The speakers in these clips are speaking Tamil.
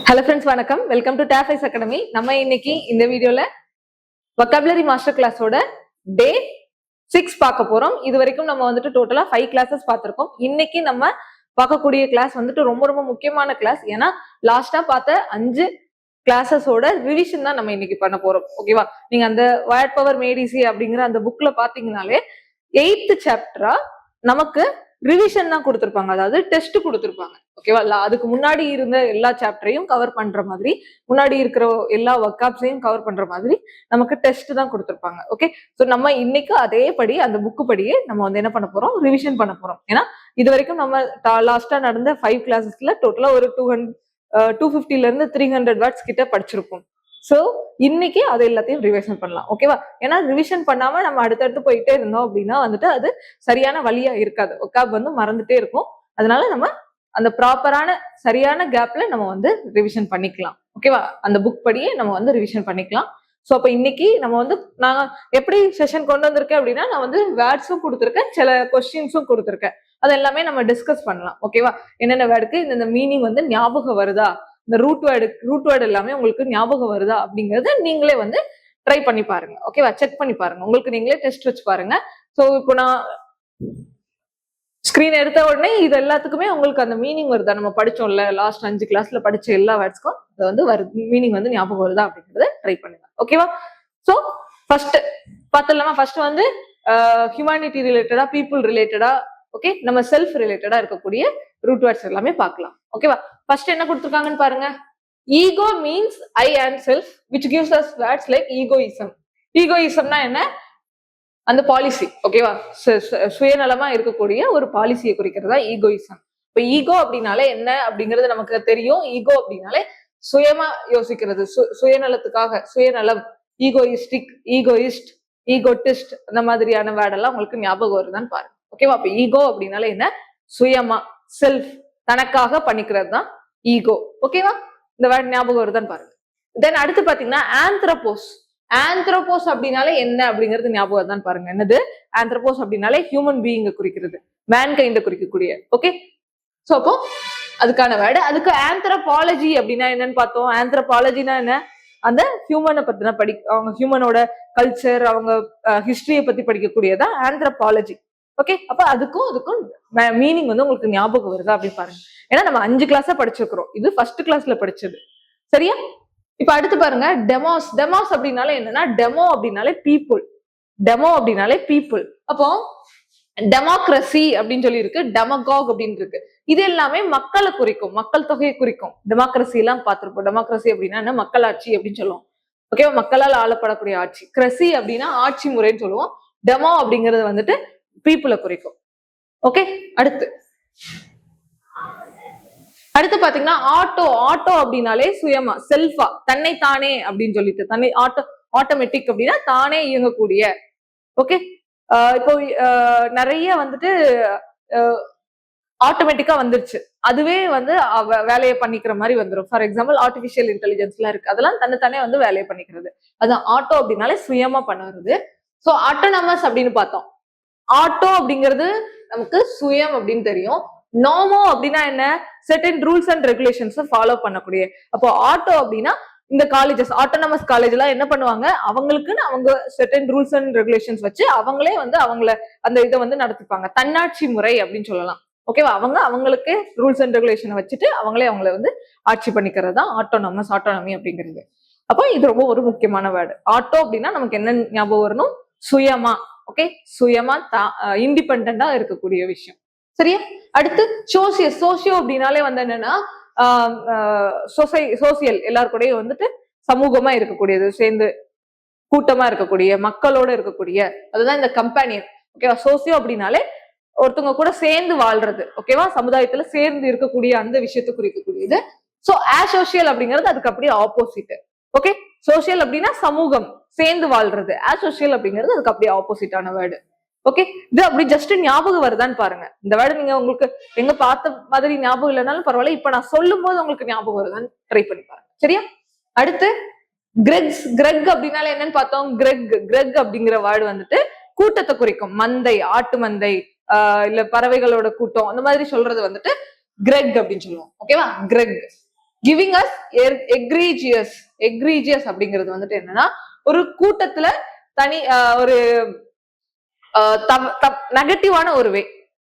ஹலோ ஃப்ரெண்ட்ஸ், வணக்கம். வெல்கம் டு டாஃபைஸ் அகாடமி. நம்ம இன்னைக்கு இந்த வீடியோல வொக்காபுலரி மாஸ்டர் கிளாஸோட டே 6 பார்க்க போறோம். இது வரைக்கும் நம்ம வந்துட்டு டோட்டலா 5 கிளாஸஸ் பார்த்திருக்கோம். இன்னைக்கு நம்ம பார்க்கக்கூடிய கிளாஸ் வந்துட்டு ரொம்ப ரொம்ப முக்கியமான கிளாஸ். ஏன்னா லாஸ்டா பார்த்த 5 கிளாஸஸோட ரிவிஷன் தான் நம்ம இன்னைக்கு பண்ண போறோம். ஓகேவா? நீங்க அந்த வேர்ட் பவர் மேட் ஈஸி அப்படிங்கிற அந்த புக்ல பாத்தீங்கன்னாலே 8th சாப்டரா நமக்கு ரிவிஷன் தான் கொடுத்திருப்பாங்க, அதாவது டெஸ்ட் கொடுத்திருப்பாங்க. ஓகேவா? அதுக்கு முன்னாடி இருந்த எல்லா சாப்டரையும் கவர் பண்ற மாதிரி, முன்னாடி இருக்கிற எல்லா ஒர்க்அப்ஸையும் கவர் பண்ற மாதிரி நமக்கு டெஸ்ட் தான் கொடுத்திருப்பாங்க. ஓகே, ஸோ நம்ம இன்னைக்கு அதே படி அந்த புக்கு படியே நம்ம வந்து என்ன பண்ண போறோம், ரிவிஷன் பண்ண போறோம். ஏன்னா இது வரைக்கும் நம்ம லாஸ்டா நடந்த 5 கிளாஸஸ்ல டோட்டலா ஒரு 250ல இருந்து 300 வேர்ட்ஸ் கிட்ட படிச்சிருப்போம். சோ இன்னைக்கு அது எல்லாத்தையும் ரிவிஷன் பண்ணலாம். ஓகேவா? ஏன்னா ரிவிஷன் பண்ணாம நம்ம அடுத்தடுத்து போயிட்டே இருந்தோம் அப்படின்னா வந்துட்டு அது சரியான வழியா இருக்காது. ஒக்காப் வந்து மறந்துட்டே இருக்கும். அதனால நம்ம அந்த ப்ராப்பரான சரியான கேப்ல நம்ம வந்து ரிவிஷன் பண்ணிக்கலாம். ஓகேவா? அந்த புக் படியே நம்ம வந்து ரிவிஷன் பண்ணிக்கலாம். ஸோ அப்ப இன்னைக்கு நம்ம வந்து நான் எப்படி செஷன் கொண்டு வந்திருக்கேன் அப்படின்னா, நான் வந்து வேர்ட்ஸும் கொடுத்துருக்கேன், சில கொஸ்டின்ஸும் கொடுத்துருக்கேன். அது எல்லாமே நம்ம டிஸ்கஸ் பண்ணலாம். ஓகேவா? என்னென்ன வேர்டுக்கு இந்த மீனிங் வந்து ஞாபகம் வருதா, இந்த ரூட் வேர்டு எல்லாமே உங்களுக்கு ஞாபகம் வருதா அப்படிங்கறத நீங்களே வந்து ட்ரை பண்ணி பாருங்க. ஓகேவா? செக் பண்ணி பாருங்க, உங்களுக்கு நீங்களே டெஸ்ட் வச்சு பாருங்க. ஸோ இப்போ நான் ஸ்கிரீன் எடுத்த உடனே இது எல்லாத்துக்குமே உங்களுக்கு அந்த மீனிங் வருதா, நம்ம படிச்சோம்ல லாஸ்ட் 5 கிளாஸ்ல படிச்ச எல்லா வேர்ட்ஸ்க்கும் அது வந்து மீனிங் வந்து ஞாபகம் வருதா அப்படிங்கறத ட்ரை பண்ணுங்க. ஓகேவா? ஸோ ஃபர்ஸ்ட் பார்த்தலாமா? ஃபர்ஸ்ட் வந்து ஹியூமானிட்டி ரிலேட்டடா, பீப்புள் ரிலேட்டடா, ஓகே, நம்ம செல்ஃப் ரிலேட்டடா இருக்கக்கூடிய ரூட் வேர்ட்ஸ் எல்லாமே பார்க்கலாம். ஓகேவா? ஃபர்ஸ்ட் என்ன கொடுத்துருக்காங்கன்னு பாருங்க. Ego means I and self which gives us words like egoism. ஈகோயிசம்னா என்ன? அந்த பாலிசி. ஓகேவா? சுயநலமா இருக்கக்கூடிய ஒரு பாலிசியை குறிக்கிறதா ஈகோயிசம். இப்ப ஈகோ அப்படின்னாலே என்ன அப்படிங்கிறது நமக்கு தெரியும். ஈகோ அப்படின்னாலே சுயமா யோசிக்கிறது, சுயநலத்துக்காக, சுயநலம், ஈகோயிஸ்டிக், ஈகோயிஸ்ட், ஈகோட்டிஸ்ட், அந்த மாதிரியான வேர்டெல்லாம் உங்களுக்கு ஞாபகம் வருதான்னு பாருங்க. ஓகேவா? அப்ப ஈகோ அப்படின்னாலே என்ன? சுயமா, செல்ஃப், தனக்காக பண்ணிக்கிறது தான் ஈகோ. ஓகேவா? இந்த வேர்ட் ஞாபகம் வருதான்னு பாருங்க. தென் அடுத்து பாத்தீங்கன்னா ஆந்த்ரோபோஸ். ஆந்த்ரோபோஸ் அப்படின்னாலே என்ன அப்படிங்கிறது ஞாபகம் தான் பாருங்க. என்னது? ஆந்த்ரோபோஸ் அப்படின்னாலே ஹியூமன் பீயிங்க குறிக்கிறது, மேன்கைண்ட குறிக்கக்கூடிய. ஓகே, சோ அப்போ அதுக்கான வேர்டு. அதுக்கு ஆந்த்ரோபாலஜி அப்படின்னா என்னன்னு பார்த்தோம். ஆந்த்ரோபாலஜினா என்ன? அந்த ஹியூமனை பத்தின அவங்க ஹியூமனோட கல்ச்சர், அவங்க ஹிஸ்டரியை பத்தி படிக்கக்கூடியதான் ஆந்த்ரோபாலஜி. ஓகே, அப்ப அதுக்கும் மீனிங் வந்து உங்களுக்கு ஞாபகம் வருதா அப்படின்னு பாருங்க. ஏன்னா நம்ம 5 கிளாஸா படிச்சிருக்கிறோம், இது ஃபர்ஸ்ட் கிளாஸ்ல படிச்சது. சரியா? இப்ப அடுத்து பாருங்க டெமோஸ். டெமோஸ் அப்படின்னாலே என்னன்னா, டெமோ அப்படின்னாலே பீப்புள், டெமோ அப்படின்னாலே பீப்புள். அப்போ டெமோக்ரஸி அப்படின்னு சொல்லி இருக்கு, டெமகாக் அப்படின்னு இருக்கு. இது எல்லாமே மக்களை குறிக்கும், மக்கள் தொகையை குறிக்கும். டெமோக்ரஸி எல்லாம் பார்த்திருப்போம். டெமோக்ரஸி அப்படின்னா என்ன? மக்களாட்சி அப்படின்னு சொல்லுவோம். ஓகேவா? மக்களால் ஆளப்படக்கூடிய ஆட்சி. கிரசி அப்படின்னா ஆட்சி முறைன்னு சொல்லுவோம். டெமோ அப்படிங்கிறது வந்துட்டு பீப்புளை குறிக்கும். ஓகே, அடுத்து பாத்தீங்கன்னா ஆட்டோ. ஆட்டோ அப்படின்னாலே சுயமா, செல்ஃபா, தன்னை தானே அப்படின்னு சொல்லிட்டு, தன்னை ஆட்டோமேட்டிக் அப்படின்னா தானே இயங்கக்கூடிய. ஓகே, இப்போ நிறைய வந்துட்டு ஆட்டோமேட்டிக்கா வந்துருச்சு, அதுவே வந்து வேலையை பண்ணிக்கிற மாதிரி வந்துடும். ஃபார் எக்ஸாம்பிள் ஆர்டிபிஷியல் இன்டெலிஜென்ஸ்லாம் இருக்கு, அதெல்லாம் தன்னைத்தானே வந்து வேலையை பண்ணிக்கிறது. அதான் ஆட்டோ அப்படின்னாலே சுயமா பண்ணுறது. ஸோ ஆட்டோனமஸ் அப்படின்னு பார்த்தோம். ஆட்டோ அப்படிங்கிறது நமக்கு சுயம் அப்படின்னு தெரியும். நோமோ அப்படின்னா என்ன? Certain rules and regulations follow பண்ணக்கூடிய. அப்போ ஆட்டோ அப்படின்னா இந்த காலேஜஸ், ஆட்டோனமஸ் காலேஜ் எல்லாம் என்ன பண்ணுவாங்க, அவங்களுக்குன்னு அவங்க செர்டன் ரூல்ஸ் அண்ட் ரெகுலேஷன்ஸ் வச்சு அவங்களே வந்து அவங்கள அந்த இதை வந்து நடத்திப்பாங்க. தன்னாட்சி முறை அப்படின்னு சொல்லலாம். ஓகேவா? அவங்களுக்கு ரூல்ஸ் அண்ட் ரெகுலேஷன் வச்சுட்டு அவங்களே அவங்கள வந்து ஆட்சி பண்ணிக்கிறது தான் ஆட்டோனமஸ், ஆட்டோனமி அப்படிங்கிறது. அப்போ இது ரொம்ப ஒரு முக்கியமான வேர்டு. ஆட்டோ அப்படின்னா நமக்கு என்ன ஞாபகம் வரணும்? சுயமா. ஓகே, சுயமா, இண்டிபெண்டா இருக்கக்கூடிய விஷயம். சரியா? அடுத்து சோசியல். சோசியோ அப்படின்னாலே வந்து என்னன்னா சோசியல், எல்லாருக்கூடயும் வந்துட்டு சமூகமா இருக்கக்கூடியது, சேர்ந்து கூட்டமா இருக்கக்கூடிய, மக்களோட இருக்கக்கூடிய, அதுதான் இந்த கம்பேனியன். ஓகேவா? சோசியோ அப்படின்னாலே ஒருத்தவங்க கூட சேர்ந்து வாழ்றது. ஓகேவா? சமுதாயத்துல சேர்ந்து இருக்கக்கூடிய அந்த விஷயத்தை குறிக்கக்கூடியது. சோ அசோசியல் அப்படிங்கிறது அதுக்கு அப்படியே ஆப்போசிட். ஓகே, சோசியல் அப்படின்னா சமூகம், சேர்ந்து வாழ்றது. அசோசியல் அப்படிங்கிறது அதுக்கு அப்படியே ஆப்போசிட்டான வேர்டு. ஓகே, இது அப்படி ஜஸ்ட் ஞாபகம் வருதான்னு பாருங்க. இந்த வேர்டு நீங்க உங்களுக்கு எங்க பார்த்த மாதிரி ஞாபகம் இல்லைனாலும் பரவாயில்ல, இப்ப நான் சொல்லும் போது உங்களுக்கு ஞாபகம் வருதான்னு ட்ரை பண்ணி பாருங்க. சரியா? அடுத்து கிரெக்ஸ். கிரெக் அப்படின்னால என்னன்னு பார்த்தோம். கிரெக் அப்படிங்கிற வேர்டு வந்துட்டு கூட்டத்தை குறிக்கும். மந்தை, ஆட்டு மந்தை, இல்ல பறவைகளோட கூட்டம், அந்த மாதிரி சொல்றது வந்துட்டு கிரெக் அப்படின்னு சொல்லுவோம். ஓகேவா? Greg. Giving us egregious. Egregious அப்படிங்கிறது வந்துட்டு என்னன்னா ஒரு கூட்டத்துல தனி ஒரு நெகட்டிவான ஒரு வே.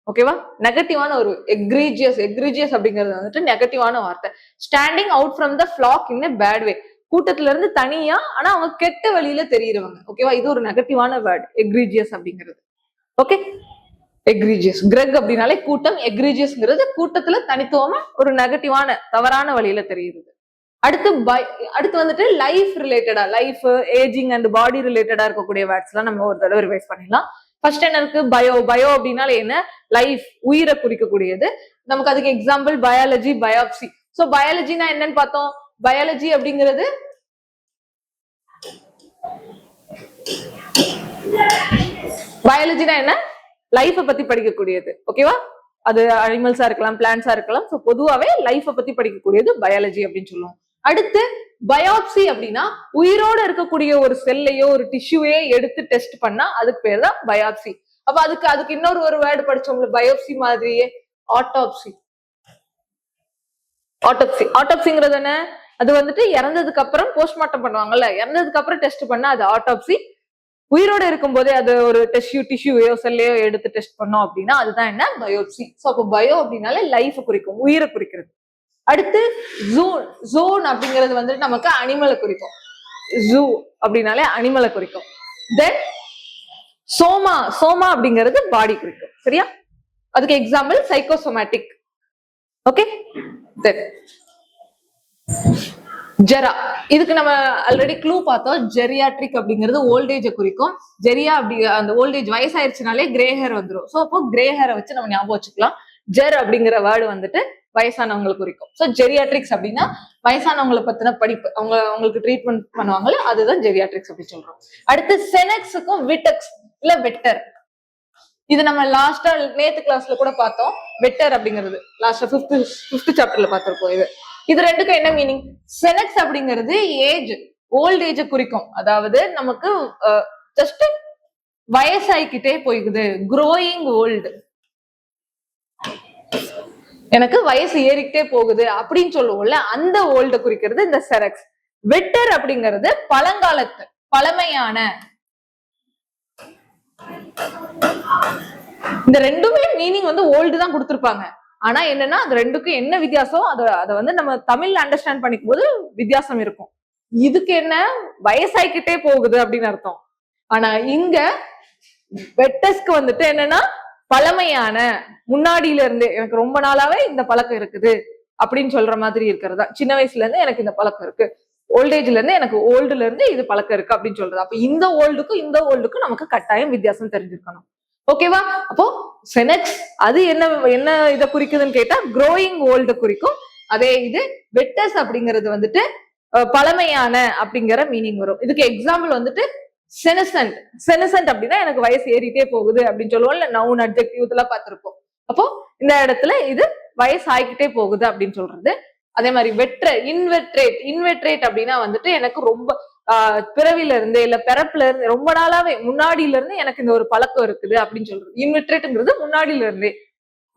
ஓகேவா? நெகட்டிவான ஒரு எக்ரீஜியஸ். எக்ரீஜியஸ் அப்படிங்கிறது வந்துட்டு நெகட்டிவான வார்த்தை. Standing out from the flock in a bad way. கூட்டத்துல இருந்து தனியா ஆனா அவங்க கெட்ட வழியில தெரியுறவங்க. ஓகேவா? இது ஒரு நெகட்டிவான வேர்ட் எக்ரீஜியஸ் அப்படிங்கிறது. ஓகே, எக்ரீஜியஸ். கிரெக் அப்படின்னாலே கூட்டம், எக்ரீஜியஸ்ங்கிறது கூட்டத்துல தனித்துவமா ஒரு நெகட்டிவான தவறான வழியில தெரியுது. அடுத்து வந்துட்டு லைஃப் ரிலேட்டடா, லைஃப், ஏஜிங் அண்ட் பாடி ரிலேட்டடா இருக்கக்கூடிய வேர்ட்ஸ் எல்லாம் நம்ம ஒரு தடவை ரிவைஸ் பண்ணிடலாம். ஃபர்ஸ்ட் என்ன இருக்கு? பயோ. பயோ அப்படின்னால என்ன? லைஃப், உயிரை குறிக்கக்கூடியது. நமக்கு அதுக்கு எக்ஸாம்பிள் பயாலஜி, பயாப்சி. சோ பயாலஜினா என்னன்னு பார்த்தோம். பயாலஜி அப்படிங்கிறது பயாலஜினா என்ன? லைஃபை பத்தி படிக்கக்கூடியது. ஓகேவா? அது அனிமல்ஸா இருக்கலாம், பிளான்ஸா இருக்கலாம். சோ பொதுவாவே லைஃபை பத்தி படிக்கக்கூடியது பயாலஜி அப்படின்னு சொல்லுவோம். அடுத்து பயாப்சி அப்படின்னா உயிரோட இருக்கக்கூடிய ஒரு செல்லையோ ஒரு டிஷ்யூவையோ எடுத்து டெஸ்ட் பண்ணா அதுக்கு பேர் தான் பயாப்சி. அப்ப அதுக்கு இன்னொரு ஒரு வேர்டு படிச்சோம்ல பயோப்சி மாதிரியே, ஆட்டோப்சி. ஆட்டோப்சி. ஆட்டோப்சிங்கிறது என்ன? அது வந்துட்டு இறந்ததுக்கு அப்புறம் போஸ்ட்மார்ட்டம் பண்ணுவாங்கல்ல, இறந்ததுக்கு அப்புறம் டெஸ்ட் பண்ணா அது ஆட்டோப்சி. உயிரோட இருக்கும் போதே அது ஒரு டிஷ்யூவையோ செல்லையோ எடுத்து டெஸ்ட் பண்ணோம் அப்படின்னா அதுதான் என்ன? பயோப்சி. சோ அப்போ பயோ அப்படின்னாலே லைஃப் குறிக்கும், உயிரை குறிக்கிறது. அடுத்து ஜூன். ஜூன் அப்படிங்கிறது வந்துட்டு நமக்கு அனிமலை குறிக்கும். ஜூ அப்படின்னாலே அனிமலை குறிக்கும். தென் சோமா. சோமா அப்படிங்கிறது பாடி குறிக்கும். சரியா? அதுக்கு எக்ஸாம்பிள் சைக்கோசோமேட்டிக். ஓகே. தென் ஜெரா. இதுக்கு நம்ம ஆல்ரெடி க்ளூ பார்த்தோம். ஜெரியாட்ரிக் அப்படிங்கிறது ஓல்டேஜை குறிக்கும். ஜெரியா அப்படி அந்த ஓல்டேஜ் வயசாயிருச்சுனாலே கிரே ஹேர் வந்துடும். ஸோ அப்போ கிரே ஹேரை வச்சு நம்ம ஞாபகம் வச்சுக்கலாம். ஜெர் அப்படிங்கிற வேர்டு வந்துட்டு வயசானவங்களை குறிக்கும். ஸோ ஜெரியாட்ரிக்ஸ் அப்படின்னா வயசானவங்களை பத்தின படிப்பு, அவங்களுக்கு ட்ரீட்மெண்ட் பண்ணுவாங்கல்ல, அதுதான் ஜெரியாட்ரிக்ஸ் அப்படின்னு சொல்றோம். அடுத்து செனக்ஸுக்கும் விட்டெக்ஸ் இல்ல வெட்டர். இது நம்ம லாஸ்டா நேத்து கிளாஸ்ல கூட பார்த்தோம். வெட்டர் அப்படிங்கிறது லாஸ்டா ஃபிஃப்த் சாப்டர்ல பார்த்திருப்போம். இது ரெண்டுக்கும் என்ன மீனிங்? செனக்ஸ் அப்படிங்கிறது ஏஜ், ஓல்ட் ஏஜ் குறிக்கும். அதாவது நமக்கு ஜஸ்ட் வயசாயிக்கிட்டே போய்க்குது, க்ரோயிங் ஓல்டு, எனக்கு வயசு ஏறிக்கிட்டே போகுது அப்படின்னு சொல்லுவோம்ல, அந்த ஓல்ட குறிக்கிறது இந்த செனக்ஸ். வெட்டர் அப்படிங்கிறது பழங்காலத்து, பழமையான. இந்த ரெண்டுமே மீனிங் வந்து ஓல்டு தான் கொடுத்திருப்பாங்க. ஆனா என்னன்னா அது ரெண்டுக்கும் என்ன வித்தியாசம், அதை வந்து நம்ம தமிழ்ல அண்டர்ஸ்டாண்ட் பண்ணிக்கும் போது வித்தியாசம் இருக்கும். இதுக்கு என்ன, வயசாயிக்கிட்டே போகுது அப்படின்னு அர்த்தம். ஆனா இங்க வெட்டஸ்க்கு வந்துட்டு என்னன்னா பழமையான, முன்னாடியில இருந்து எனக்கு ரொம்ப நாளாவே இந்த பழக்கம் இருக்குது அப்படின்னு சொல்ற மாதிரி இருக்கிறதா. சின்ன வயசுல இருந்து எனக்கு இந்த பழக்கம் இருக்கு, ஓல்டேஜ்ல இருந்து எனக்கு ஓல்டுல இருந்து இது பழக்கம் இருக்கு அப்படின்னு சொல்றது. அப்ப இந்த ஓல்டுக்கும் இந்த ஓல்டுக்கும் நமக்கு கட்டாயம் வித்தியாசம் தெரிஞ்சிருக்கணும். ஓகேவா? அப்போ செனக்ஸ் அது என்ன இதை குறிக்குதுன்னு கேட்டா க்ரோயிங் ஓல்டு குறிக்கும். அதே இது வெட்டஸ் அப்படிங்கிறது வந்துட்டு பழமையான அப்படிங்கிற மீனிங் வரும். இதுக்கு எக்ஸாம்பிள் வந்துட்டு செனசன்ட். செனசன்ட் அப்படின்னா எனக்கு வயசு ஏறிட்டே போகுது அப்படின்னு சொல்லுவோம் இல்ல, நவுன் அட்ஜெக்டிவ் இதெல்லாம் பார்த்திருப்போம். அப்போ இந்த இடத்துல இது வயசு ஆகிக்கிட்டே போகுது அப்படின்னு சொல்றது. அதே மாதிரி இன்வெட்ரேட். இன்வெட்ரேட் அப்படின்னா வந்துட்டு எனக்கு ரொம்ப பிறவில இருந்து இல்ல பிறப்புல இருந்து ரொம்ப நாளாவே முன்னாடியில இருந்து எனக்கு இந்த ஒரு பழக்கம் இருக்குது அப்படின்னு சொல்றது. இன்வெட்ரேட்ங்கிறது முன்னாடியில இருந்தே,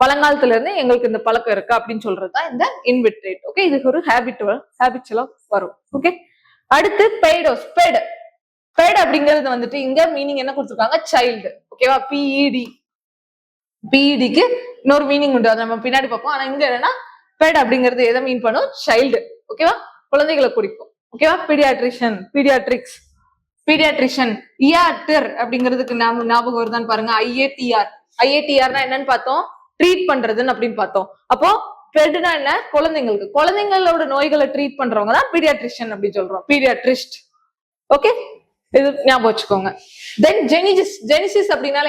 பழங்காலத்துல இருந்து எங்களுக்கு இந்த பழக்கம் இருக்கு அப்படின்னு சொல்றதுதான் இந்த இன்வெட்ரேட். ஓகே, இதுக்கு ஒரு ஹேபிட்ஸ் எல்லாம் வரும். ஓகே, அடுத்து பெய்டோஸ். பெட் அப்படிங்கிறது வந்துட்டு இங்க மீனிங் என்ன கொடுத்துருக்காங்க, சைல்டு. ஓகேவா? பிஇடிக்கு இன்னொரு மீனிங் உண்டு, அதை நம்ம பின்னாடி பார்ப்போம். ஆனா இங்க என்னன்னா பெட் அப்படிங்கிறது எதை மீன் பண்ணும், சைல்டு. ஓகேவா? குழந்தைகளை குறிக்கும். ஓகேவா? பீடியாட்ரிஷன். இஆர்டர் அப்படிங்கிறதுக்கு ஞாபகம் வருதான்னு பாருங்க. ஐஏடிஆர்னா என்னன்னு பார்த்தோம், ட்ரீட் பண்றதுன்னு அப்படின்னு பார்த்தோம். அப்போ பெட்னா என்ன, குழந்தைங்களோட நோய்களை ட்ரீட் பண்றவங்க தான் பீடியாட்ரிஷன் அப்படின்னு சொல்றோம், பீடியாட்ரிஸ்ட். ஓகே, இது ஞாபகம் வச்சுக்கோங்க. தென் ஜெனிசிஸ் அப்படின்னால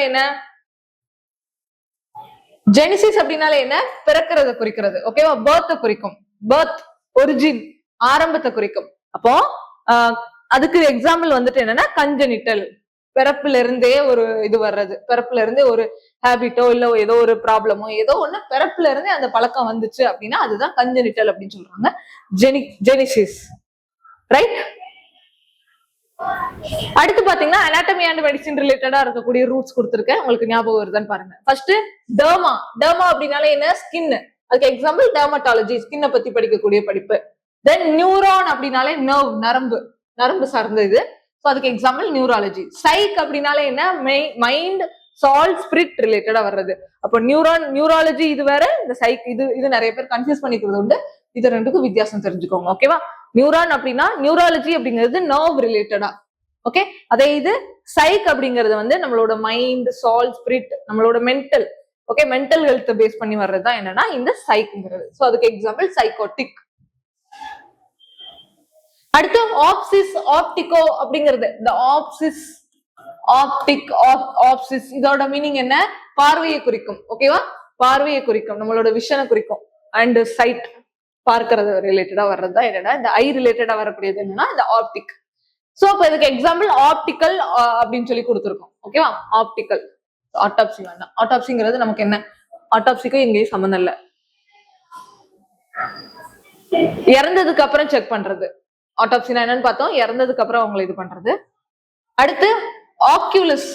என்ன, பிறக்கிறத குறிக்கிறது. ஓகேவா? பர்த் குறிக்கும். பர்த், ஒரிஜின், ஆரம்பத்தை குறிக்கும். அப்போ அதுக்கு எக்ஸாம்பிள் வந்துட்டு என்னன்னா கஞ்சனிட்டல், பிறப்புல இருந்தே ஒரு இது வர்றது, பிறப்புல இருந்தே ஒரு ஹேபிட்டோ இல்ல ஏதோ ஒரு ப்ராப்ளமோ ஏதோ ஒண்ணு பிறப்புல இருந்தே அந்த பழக்கம் வந்துச்சு அப்படின்னா அதுதான் கஞ்சனிட்டல் அப்படின்னு சொல்றாங்க. ஜெனிசிஸ். ரைட்? அடுத்து பாத்தீங்கன்னா அனாட்டமி அண்ட் மெடிசின் ரிலேட்டடா இருக்கக்கூடிய ரூட்ஸ் கொடுத்திருக்கேன், உங்களுக்கு ஞாபகம் வருதான்னு பாருங்க. First derma. டெர்மா அப்படின்னாலே என்ன, ஸ்கின். அதுக்கு எக்ஸாம்பிள் டெர்மட்டாலஜி, ஸ்கின்னை பத்தி படிக்கக்கூடிய படிப்பு. தென் நியூரான் அப்படின்னாலே நர்வ், நரம்பு சார்ந்த இது. ஸோ அதுக்கு எக்ஸாம்பிள் நியூராலஜி. சைக் அப்படின்னாலே என்ன, மைண்ட் சால் ஸ்பிரிட் ரிலேட்டடா வர்றது. அப்போ நியூராலஜி இது வேற, இந்த சைக் இது நிறைய பேர் கன்ஃபியூஸ் பண்ணிக்கிறது உண்டு. இது ரெண்டுக்கும் வித்தியாசம் தெரிஞ்சுக்கோங்க. ஓகேவா? நியூரான் அப்படின்னா நியூராலஜி அப்படிங்கிறது நர்வ் ரிலேட்டடா. ஓகே, அதே இது சைக் அப்படிங்கிறது வந்து நம்மளோட மைண்ட் சால் ஸ்பிரிட், நம்மளோட mental. Okay, mental health base பண்ணி வர்றதுதான் என்னன்னா இந்த சைக்ங்கிறது. ஸோ அதுக்கு எக்ஸாம்பிள் சைக்கோட்டிக். அடுத்து ஆப்சிஸ், ஆப்டிகோ அப்படிங்கிறது. இந்த ஆப்சிஸ், ஆப்டிக், ஆப்சிஸ் இதோட மீனிங் என்ன, பார்வையை குறிக்கும். ஓகேவா? பார்வையை குறிக்கும், நம்மளோட விஷனை குறிக்கும். அண்ட் சைட், பார்க்கறது ரிலேட்டடா வர்றதுதான் என்னன்னா இந்த ஐ ரிலேட்டடா வரக்கூடியது என்னன்னா இந்த ஆப்டிக். சோ அப்ப இதுக்கு எக்ஸாம்பிள் ஆப்டிக்கல் அப்படின்னு சொல்லி கொடுத்துருக்கோம். ஓகேவா? ஆப்டிக்கல். ஆட்டாப்சி வேண்டாம். ஆட்டாப்சிங்கிறது நமக்கு என்ன, ஆட்டாப்சிக்கும் இங்கேயும் சம்மந்தம் இல்லை. இறந்ததுக்கு அப்புறம் செக் பண்றது. ஆட்டாப்சினா என்னன்னு பார்த்தோம், இறந்ததுக்கு அப்புறம் அவங்களை இது பண்றது. அடுத்து ஆக்யூலஸ்,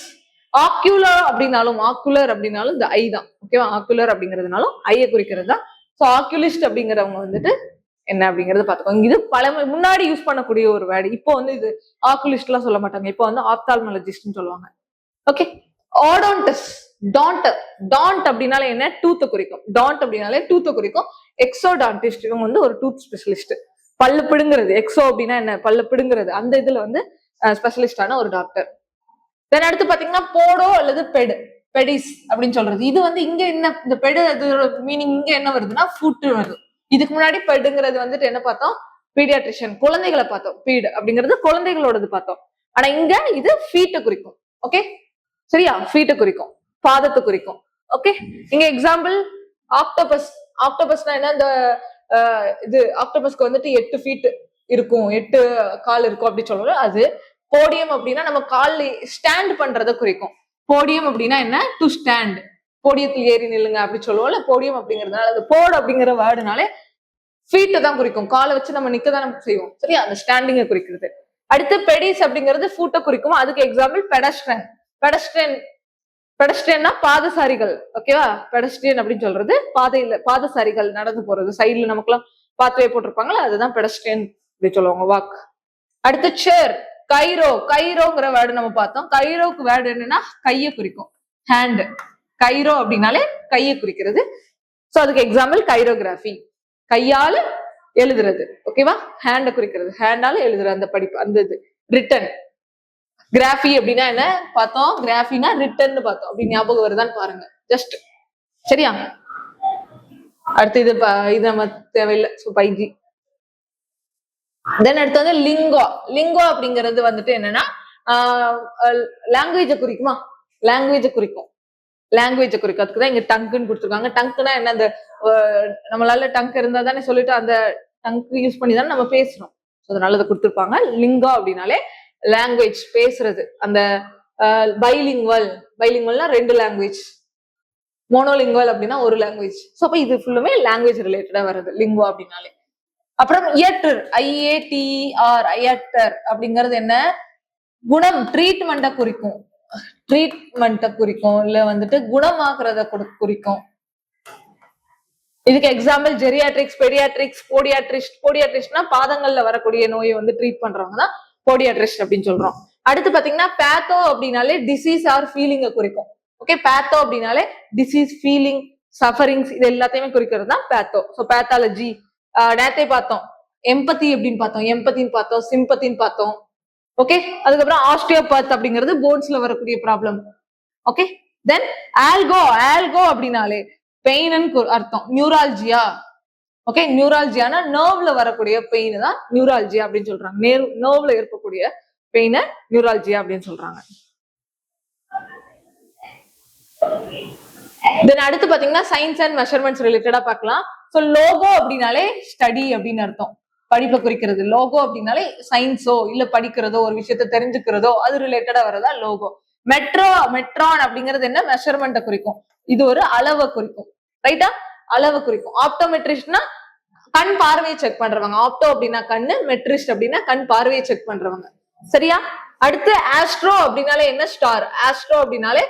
ஆக்யூலர் அப்படின்னாலும் இந்த ஐ தான். ஓகேவா? ஆக்யூலர் அப்படிங்கிறதுனாலும் ஐயை குறிக்கிறது தான். ஸோ ஆக்யூலிஸ்ட் அப்படிங்கிறவங்க வந்துட்டு என்ன அப்படிங்கறத பாத்துக்கோங்க. இது முன்னாடி யூஸ் பண்ணக்கூடிய ஒரு வேர்டு. இப்போ வந்து இது ஆக்குலிஸ்ட் எல்லாம் சொல்ல மாட்டாங்க, இப்போ வந்து ஆப்தால்மாலஜிஸ்ட்னு சொல்லுவாங்க. ஓகே, ஆடோன்டஸ், டாண்ட் அப்படின்னாலே என்ன, டூத்தை குறிக்கும். டாண்ட் அப்படின்னாலே டூத்தை குறிக்கும். எக்ஸோடான்டிஸ்ட் இவங்க வந்து ஒரு டூத் ஸ்பெஷலிஸ்ட், பல்லு பிடுங்கிறது. எக்ஸோ அப்படின்னா என்ன, பல்லு பிடுங்கிறது. அந்த இதுல வந்து ஸ்பெஷலிஸ்டான ஒரு டாக்டர். தென் அடுத்து பாத்தீங்கன்னா போடோ அல்லது பெடிஸ் அப்படின்னு சொல்றது. இது வந்து இங்க என்ன, இந்த பெடு மீனிங் இங்க என்ன வருதுன்னா ஃபுட் வருது. இதுக்கு முன்னாடி பெடுங்கிறது வந்துட்டு என்ன பார்த்தோம், பீடியாட்ரிஷியன், குழந்தைகளை பார்த்தோம். பீடு அப்படிங்கிறது குழந்தைகளோடது பார்த்தோம். ஆனா இங்க இது ஃபீட்டை குறிக்கும். ஓகே, சரியா? ஃபீட்டை குறிக்கும், பாதத்தை குறிக்கும். ஓகே, இங்க எக்ஸாம்பிள் ஆக்டோபஸ். ஆக்டோபஸ்னா என்ன, இந்த இது ஆக்டோபஸ்க்கு வந்துட்டு 8 ஃபீட் இருக்கும், 8 கால் இருக்கும் அப்படி சொல்றோம். அது போடியம் அப்படின்னா நம்ம கால் ஸ்டாண்ட் பண்றதை குறிக்கும். போடியம் அப்படின்னா என்ன, டு ஸ்டாண்ட், போடியத்தில் ஏறி நில்லுங்க அப்படி சொல்லுவோம்ல. போடியம் அப்படிங்கிறதுனால அது போடு அப்படிங்கிற வேர்டுனாலே ஃபீட்டை தான் குறிக்கும். காலை வச்சு நம்ம நிக்க தான் செய்வோம். சரியா? அந்த ஸ்டாண்டிங்கை குறிக்கிறது. அடுத்து பெடிஸ் அப்படிங்கிறது ஃபுட்டை குறிக்கும். அதுக்கு எக்ஸாம்பிள் பெடஸ்ட்ரியன். பெடஸ்ட்ரியன்னா பாதசாரிகள். ஓகேவா? பெடஸ்ட்ரியன் அப்படின்னு சொல்றது பாதசாரிகள் நடந்து போறது. சைட்ல நமக்குலாம் பாத்வே போட்டிருப்பாங்களா, அதுதான் பெடஸ்ட்ரியன் அப்படி சொல்லுவாங்க, வாக். அடுத்து சேர், கைரோங்கிற வேர்டு நம்ம பார்த்தோம். கைரோக்கு வேர்டு என்னன்னா கையை குறிக்கும், ஹேண்ட். கைரோ அப்படின்னாலே கையை குறிக்கிறது. சோ அதுக்கு எக்ஸாம்பிள் கைரோகிராஃபி, கையால எழுதுறது. ஓகேவா? ஹேண்ட குறிக்கிறது, ஹேண்டால எழுதுறது அந்த படிப்பு, அந்த இது. ரிட்டன், கிராஃபி அப்படின்னா என்ன பார்த்தோம், கிராஃபினா ரிட்டன் பார்த்தோம். அப்படி ஞாபகம் வருதான்னு பாருங்க ஜஸ்ட். சரியா? அடுத்து இது நம்ம தேவையில்லை. So 5G. தென் அடுத்து வந்து லிங்கோ அப்படிங்கிறது வந்துட்டு என்னன்னா லாங்குவேஜை குறிக்குமா, லாங்குவேஜை குறிக்கும். அதுக்குதான் இங்க டங்குன்னு கொடுத்துருக்காங்க. டங்குனா என்ன, அந்த நம்மளால டங்க் இருந்தா தானே சொல்லிட்டு அந்த டங்க் யூஸ் பண்ணி தானே நம்ம பேசுறோம். அதனால அதை கொடுத்துருப்பாங்க. லிங்கோ அப்படின்னாலே லாங்குவேஜ், பேசுறது. அந்த பைலிங்குவல்னா 2 லாங்குவேஜ், மோனோலிங்குவல் அப்படின்னா 1 லாங்குவேஜ். ஸோ அப்ப இது ஃபுல்லுமே லாங்குவேஜ் ரிலேட்டடா வருது லிங்கோ அப்படின்னாலே. அப்புறம் இயற்றர், IATR, இயற்றர் அப்படிங்கிறது என்ன, குணம், ட்ரீட்மெண்ட்டை குறிக்கும். இல்ல வந்துட்டு குணமாக்குறத குறிக்கும். இதுக்கு எக்ஸாம்பிள் ஜெரியாட்ரிக்ஸ், பெடியாட்ரிக்ஸ், போடியாட்ரிஸ்ட்னா பாதங்கள்ல வரக்கூடிய நோயை வந்து ட்ரீட் பண்றவங்க தான் போடியாட்ரிஸ்ட் அப்படின்னு சொல்றோம். அடுத்து பாத்தீங்கன்னா பேத்தோ அப்படின்னாலே டிசீஸ் ஆர் ஃபீலிங்கை குறிக்கும். ஓகே, பேத்தோ அப்படின்னாலே டிசீஸ், ஃபீலிங், சஃபரிங்ஸ் இது எல்லாத்தையுமே குறிக்கிறது தான் பேத்தோ. ஸோ பேத்தாலஜி நேத்தே பார்த்தோம். எம்பத்தி அப்படின்னு பார்த்தோம், எம்பத்தின்னு பார்த்தோம், சிம்பத்தின்னு பார்த்தோம். ஓகே, அதுக்கப்புறம் ஆஸ்டியோபாத் அப்படிங்கிறது போன்ஸ்ல வரக்கூடிய ப்ராப்ளம். ஓகே, தென் ஆல்கோ அப்படின்னாலே பெயின் அர்த்தம். நியூரால்ஜியா. ஓகே, நியூரால்ஜியானா நர்வ்ல வரக்கூடிய பெயின் தான் நியூரால்ஜியா அப்படின்னு சொல்றாங்க. நர்வ்ல இருக்கக்கூடிய பெயினை நியூரால்ஜியா அப்படின்னு சொல்றாங்க. தென் அடுத்து பாத்தீங்கன்னா சயின்ஸ் அண்ட் மெஷர்மெண்ட்ஸ் ரிலேட்டடா பார்க்கலாம். ஸோ லோகோ அப்படின்னாலே ஸ்டடி அப்படின்னு அர்த்தம், படிப்பை குறிக்கிறது. லோகோ அப்படின்னாலே சயின்ஸோ இல்ல படிக்கிறதோ ஒரு விஷயத்த தெரிஞ்சுக்கிறதோ அது ரிலேட்டடா வரதா லோகோ. மெட்ரான் அப்படிங்கிறது என்ன, மெஷர்மெண்ட்டை குறிக்கும். இது ஒரு அளவை குறிக்கும். ரைட்டா? அளவை குறிக்கும். ஆப்டோமெட்ரிஸ்ட்னா கண் பார்வையை செக் பண்றவங்க. ஆப்டோ அப்படின்னா கண்ணு, மெட்ரிஸ்ட் அப்படின்னா கண் பார்வையை செக் பண்றவங்க. சரியா? அடுத்து ஆஸ்ட்ரோ அப்படின்னாலே என்ன, ஸ்டார். ஆஸ்ட்ரோ அப்படின்னாலே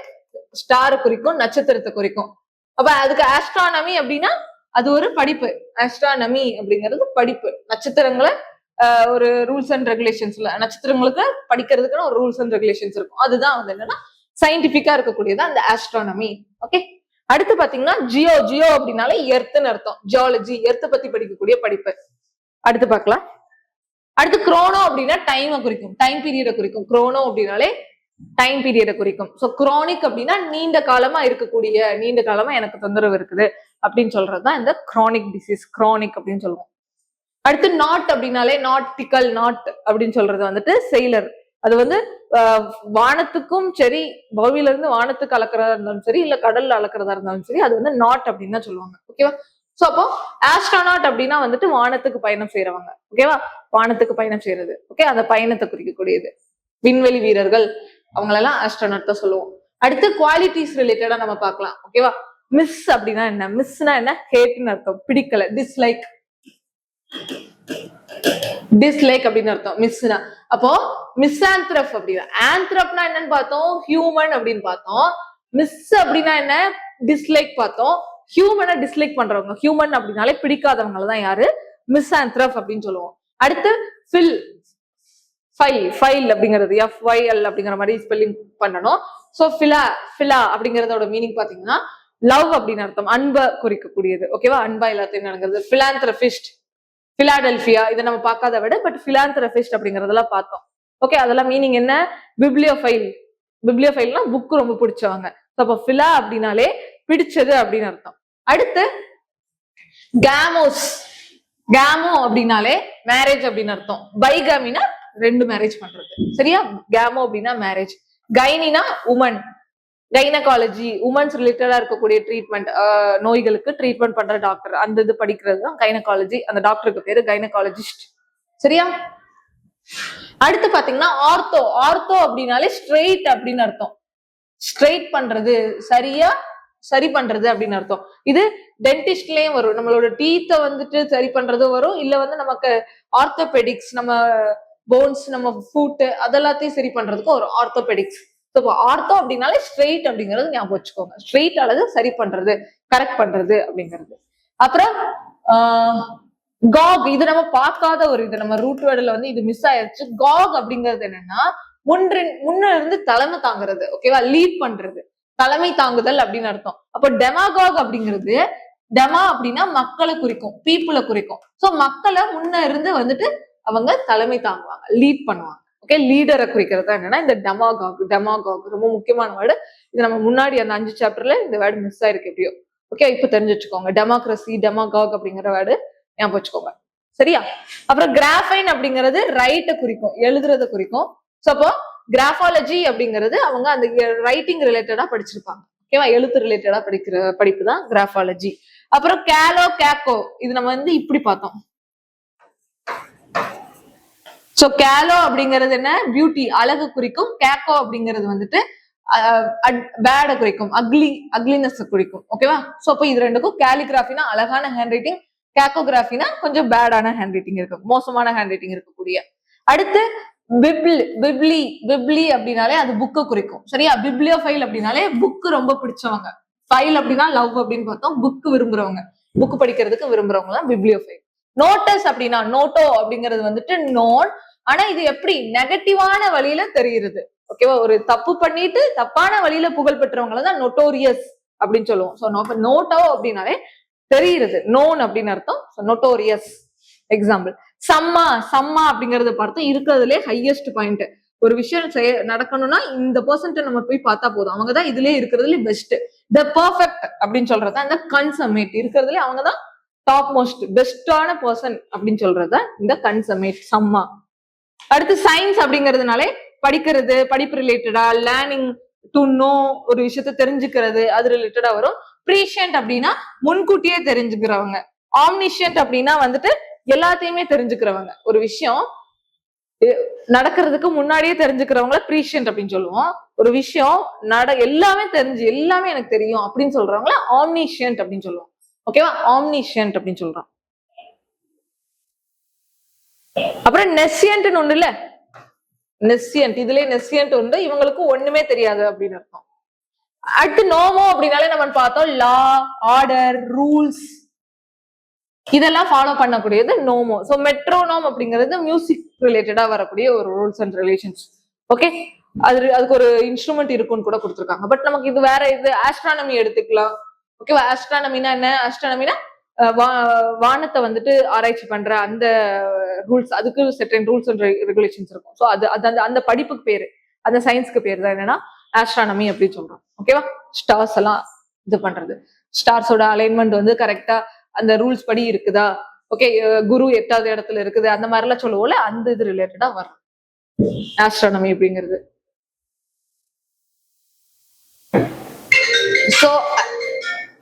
ஸ்டார் குறிக்கும், நட்சத்திரத்தை குறிக்கும். அப்ப அதுக்கு ஆஸ்ட்ரானமி அப்படின்னா அது ஒரு படிப்பு. ஆஸ்ட்ரானமி அப்படிங்கிறது படிப்பு. நட்சத்திரங்களை ஒரு ரூல்ஸ் அண்ட் ரெகுலேஷன்ஸ்ல நட்சத்திரங்களுக்கு படிக்கிறதுக்குன்னு ஒரு ரூல்ஸ் அண்ட் ரெகுலேஷன்ஸ் இருக்கும். அதுதான் வந்து என்னன்னா சயின்டிபிக்கா இருக்கக்கூடியது அந்த ஆஸ்ட்ரானமி. ஓகே, அடுத்து பாத்தீங்கன்னா ஜியோ அப்படின்னாலே எர்த்னு அர்த்தம். ஜியாலஜி, எர்த் பத்தி படிக்கக்கூடிய படிப்பு. அடுத்து பார்க்கலாம். அடுத்து குரோனோ அப்படின்னா டைமை குறிக்கும், டைம் பீரியடை குறிக்கும். குரோனோ அப்படின்னாலே டைம் பீரியடை குறிக்கும். ஸோ குரோனிக் அப்படின்னா நீண்ட காலமா இருக்கக்கூடிய, நீண்ட காலமா எனக்கு தொந்தரவு இருக்குது அப்படின்னு சொல்றதுதான் இந்த குரோனிக் டிசீஸ், குரோனிக் அப்படின்னு சொல்லுவோம். அடுத்து நாட் அப்படின்னாலே நாட்டிக்கல், நாட் அப்படின்னு சொல்றது வந்துட்டு செயலர். அது வந்து வானத்துக்கும் சரி, பௌவில இருந்து வானத்துக்கு அளக்கிறதா இருந்தாலும் சரி, இல்ல கடல்ல அளக்கிறதா இருந்தாலும் சரி, அது வந்து நாட் அப்படின்னு தான் சொல்லுவாங்க. ஓகேவா? சோ அப்போ ஆஸ்ட்ரோநாட் அப்படின்னா வந்துட்டு வானத்துக்கு பயணம் செய்யறவங்க. ஓகேவா? வானத்துக்கு பயணம் செய்யறது. ஓகே, அந்த பயணத்தை குறிக்கக்கூடியது. விண்வெளி வீரர்கள் அவங்களெல்லாம் ஆஸ்ட்ரோநாட் தான் சொல்லுவோம். அடுத்து குவாலிட்டிஸ் ரிலேட்டடா நம்ம பார்க்கலாம். ஓகேவா? மிஸ் அப்படின்னா என்ன? மிஸ்னா என்ன? ஹேட்னு அர்த்தம், பிடிக்கல, டிஸ்லைக். டிஸ்லைக் அப்படின்னு அர்த்தம் மிஸ்னா. அப்போ மிஸ்ஆந்த்ரப் அப்படின்னா, ஆந்த்ரப்னா என்னன்னு பார்த்தோம், ஹியூமன் அப்படின்னு பார்த்தோம். மிஸ் அப்படின்னா என்ன? டிஸ்லைக் பார்த்தோம். ஹியூமனை டிஸ்லைக் பண்றவங்க, ஹியூமன் அப்படின்னாலே பிடிக்காதவங்க தான் யாரு? மிஸ்ஆந்த்ரப் அப்படின்னு சொல்லுவோம். அடுத்து ஃபில், ஃபைல் அப்படிங்கிறது FYL அப்படிங்கிற மாதிரி ஸ்பெல்லிங் பண்ணணும். சோ ஃபிலா அப்படிங்கறதோட மீனிங் பாத்தீங்கன்னா லவ் அப்படின்னு அர்த்தம், அன்பை குறிக்கக்கூடியது. ஓகேவா? அன்பா எல்லாத்தையும் நடக்கிறது. பிலாந்திரபிஸ்ட், பிலாடெல்பியா, இதை நம்ம பார்க்காத விட பட் பிலாந்திரபிஸ்ட் அப்படிங்கறதெல்லாம் பார்த்தோம். ஓகே, அதெல்லாம் மீனிங் என்ன? பிப்ளியோஃபைல், பிப்ளியோஃபைல்னா புக் ரொம்ப பிடிச்சவங்க. அப்போ ஃபிலா அப்படின்னாலே பிடிச்சது அப்படின்னு அர்த்தம். அடுத்து கேமோஸ், கேமோ அப்படின்னாலே மேரேஜ் அப்படின்னு அர்த்தம். பைகாமினா ரெண்டு மேரேஜ் பண்றது. சரியா? கேமோ அப்படின்னா மேரேஜ். கைனினா உமன், கைனகாலஜி, உமன்ஸ் ரிலேட்டடா இருக்கக்கூடிய ட்ரீட்மெண்ட், நோய்களுக்கு ட்ரீட்மெண்ட் பண்ற டாக்டர், அந்த இது படிக்கிறது தான் கைனகாலஜி. அந்த டாக்டருக்கு பேரு கைனகாலஜிஸ்ட். சரியா? அடுத்து பாத்தீங்கன்னா ஆர்த்தோ, ஆர்த்தோ அப்படின்னாலே ஸ்ட்ரெயிட் அப்படின்னு அர்த்தம். ஸ்ட்ரெயிட் பண்றது, சரியா சரி பண்றது அப்படின்னு அர்த்தம். இது டென்டிஸ்ட்லயும் வரும். நம்மளோட டீத்தை வந்துட்டு சரி பண்றது வரும், இல்ல வந்து நமக்கு ஆர்த்தோபெடிக்ஸ், நம்ம போன்ஸ், நம்ம ஃபுட் அதெல்லாத்தையும் சரி பண்றதுக்கு ஒரு ஆர்த்தோபெடிக்ஸ். ஆர்த்தோ அப்படின்னாலே ஸ்ட்ரெயிட் அப்படிங்கிறது ஞாபகம் வச்சுக்கோங்க. ஸ்ட்ரெயிட் அல்லது சரி பண்றது, கரெக்ட் பண்றது அப்படிங்கிறது. அப்புறம் காக், இது நம்ம பார்க்காத ஒரு இது, நம்ம ரூட் வேர்டுல வந்து இது மிஸ் ஆயிருச்சு. காக் அப்படிங்கிறது என்னன்னா முன்ன இருந்து தலைமை தாங்குறது. ஓகேவா? லீட் பண்றது, தலைமை தாங்குதல் அப்படின்னு அர்த்தம். அப்போ டெமாகாக் அப்படிங்கிறது, டெமா அப்படின்னா மக்களை குறிக்கும், பீப்புளை குறிக்கும். சோ மக்களை முன்ன இருந்து வந்துட்டு அவங்க தலைமை தாங்குவாங்க, லீட் பண்ணுவாங்க. ஓகே, லீடரை குறிக்கிறது என்னன்னா இந்த டெமாகாக். டெமாகாக் ரொம்ப முக்கியமான வேர்டு. இது நம்ம முன்னாடி அந்த 5 சாப்டர்ல இந்த வேர்டு மிஸ் ஆயிருக்கு எப்படியோ. ஓகே, இப்ப தெரிஞ்சு வச்சுக்கோங்க. டெமோக்ரஸி, டெமாகாக் அப்படிங்கிற வேர்டு ஞாபகம் வச்சுக்கோங்க. சரியா? அப்புறம் கிராஃபைன் அப்படிங்கிறது ரைட்டை குறிக்கும், எழுதுறதை குறிக்கும். சோ அப்போ கிராஃபாலஜி அப்படிங்கிறது அவங்க அந்த ரைட்டிங் ரிலேட்டடா படிச்சிருப்பாங்க. ஓகேவா? எழுத்து ரிலேட்டடா படிக்கிற படிப்பு தான் கிராஃபாலஜி. அப்புறம் கேலோ, கேக்கோ, இது நம்ம வந்து இப்படி பார்த்தோம். சோ கேலோ அப்படிங்கிறது என்ன? பியூட்டி, அழகு குறிக்கும். கேக்கோ அப்படிங்கிறது வந்துட்டு பேட குறிக்கும், அக்லினஸ் குறிக்கும். ஓகேவா? சோ அப்போ இது ரெண்டுக்கும் கேலிகிராஃபினா அழகான ஹேண்ட் ரைட்டிங், கேக்கோகிராஃபினா கொஞ்சம் பேடான ஹேண்ட் ரைட்டிங் இருக்கு, மோசமான ஹேண்ட் ரைட்டிங் இருக்கக்கூடிய. அடுத்து பிப்ளி அப்படின்னாலே அது புக்கை குறிக்கும். சரியா? பிப்ளியோஃபைல் அப்படின்னாலே புக்கு ரொம்ப பிடிச்சவங்க. ஃபைல் அப்படின்னா லவ் அப்படின்னு பார்த்தோம். புக்கு விரும்புறவங்க, புக்கு படிக்கிறதுக்கு விரும்புறவங்க தான் பிப்ளியோஃபைல். நோட்டஸ் அப்படின்னா, நோட்டோ அப்படிங்கிறது வந்துட்டு நோன், ஆனா இது எப்படி நெகட்டிவான வழியில தெரியுது. ஓகேவா? ஒரு தப்பு பண்ணிட்டு தப்பான வழியில புகழ் பெற்றவங்களை தான் நோட்டோரியஸ் அப்படின்னு சொல்லுவோம். சோ நோட்டோ அப்படின்னாலே தெரியுது, நோன் அப்படின்னு அர்த்தம். நோட்டோரியஸ். எக்ஸாம்பிள் சம்மா அப்படிங்கறத பார்த்தோம். இருக்கிறதுலே ஹையஸ்ட் பாயிண்ட். ஒரு விஷயம் நடக்கணும்னா இந்த பர்சன்ட் நம்ம போய் பார்த்தா போதும், அவங்கதான் இதுலயே இருக்கிறதுல பெஸ்ட். த பெர்ஃபெக்ட் அப்படின்னு சொல்றது இந்த கன்சமேட், இருக்கிறதுல அவங்கதான் டாப் மோஸ்ட் பெஸ்டான பர்சன் அப்படின்னு சொல்றது இந்த கன்சமேட், சம்மா. அடுத்து சயின்ஸ் அப்படிங்கிறதுனாலே படிக்கிறது, படிப்பு ரிலேட்டடா, லேர்னிங் டு நோ, ஒரு விஷயத்த தெரிஞ்சுக்கிறது, அது ரிலேட்டடா வரும். ப்ரீஷியன்ட் அப்படின்னா முன்கூட்டியே தெரிஞ்சுக்கிறவங்க. ஆம்னிஷியன்ட் அப்படின்னா வந்துட்டு எல்லாத்தையுமே தெரிஞ்சுக்கிறவங்க. ஒரு விஷயம் நடக்கிறதுக்கு முன்னாடியே தெரிஞ்சுக்கிறவங்கள ப்ரீஷியன்ட் அப்படின்னு சொல்லுவோம். ஒரு விஷயம் எல்லாமே தெரிஞ்சு, எல்லாமே எனக்கு தெரியும் அப்படின்னு சொல்றவங்கள ஆம்னிஷியன்ட் அப்படின்னு சொல்லுவோம். ஓகேவா? ஆம்னிஷியன்ட் அப்படின்னு சொல்றோம். அப்புறம் நெஸ்சியன்ட்னு ஒண்ணு இல்ல, நெஸ்சியன்ட், இதுலயே நெஸ்சியன்ட் உண்டு, இவங்களுக்கு ஒண்ணுமே தெரியாது அப்படின்னு அர்த்தம். அடுத்து நோமோ அப்படின்னாலே நம்ம பார்த்தோம் லா, ஆர்டர், ரூல்ஸ், இதெல்லாம் ஃபாலோ பண்ணக்கூடியது நோமோ. ஸோ மெட்ரோனோம் அப்படிங்கிறது மியூசிக் ரிலேட்டடா வரக்கூடிய ஒரு ரூல்ஸ் அண்ட் ரிலேஷன்ஸ். ஓகே, அதுக்கு ஒரு இன்ஸ்ட்ருமெண்ட் இருக்குன்னு கூட கொடுத்துருக்காங்க. பட் நமக்கு இது வேற இது ஆஸ்ட்ரானமி எடுத்துக்கலாம். ஓகேவா? ஆஸ்ட்ரானமினா என்ன? ஆஸ்ட்ரானமினா வானத்தை வந்துட்டு ஆராய்ச்சி பண்ற அந்த ரூல்ஸ், அதுக்கு செட்டன் ரூல்ஸ் அண்ட் ரெகுலேஷன்ஸ் இருக்கும். ஸோ அந்த படிப்புக்கு பேரு, அந்த சயின்ஸ்க்கு பேர் தான் என்னன்னா ஆஸ்ட்ரானமி அப்படின்னு சொல்றோம். ஓகேவா? ஸ்டார்ஸ் எல்லாம் இது பண்றது, ஸ்டார்ஸோட அலைன்மெண்ட் வந்து கரெக்டா அந்த ரூல்ஸ் படி இருக்குதா, ஓகே, குரு 8வது இடத்துல இருக்குது, அந்த மாதிரி எல்லாம் சொல்லுவோம்ல, அந்த இது ரிலேட்டடா வரும் ஆஸ்ட்ரானமி அப்படிங்கிறது. சோ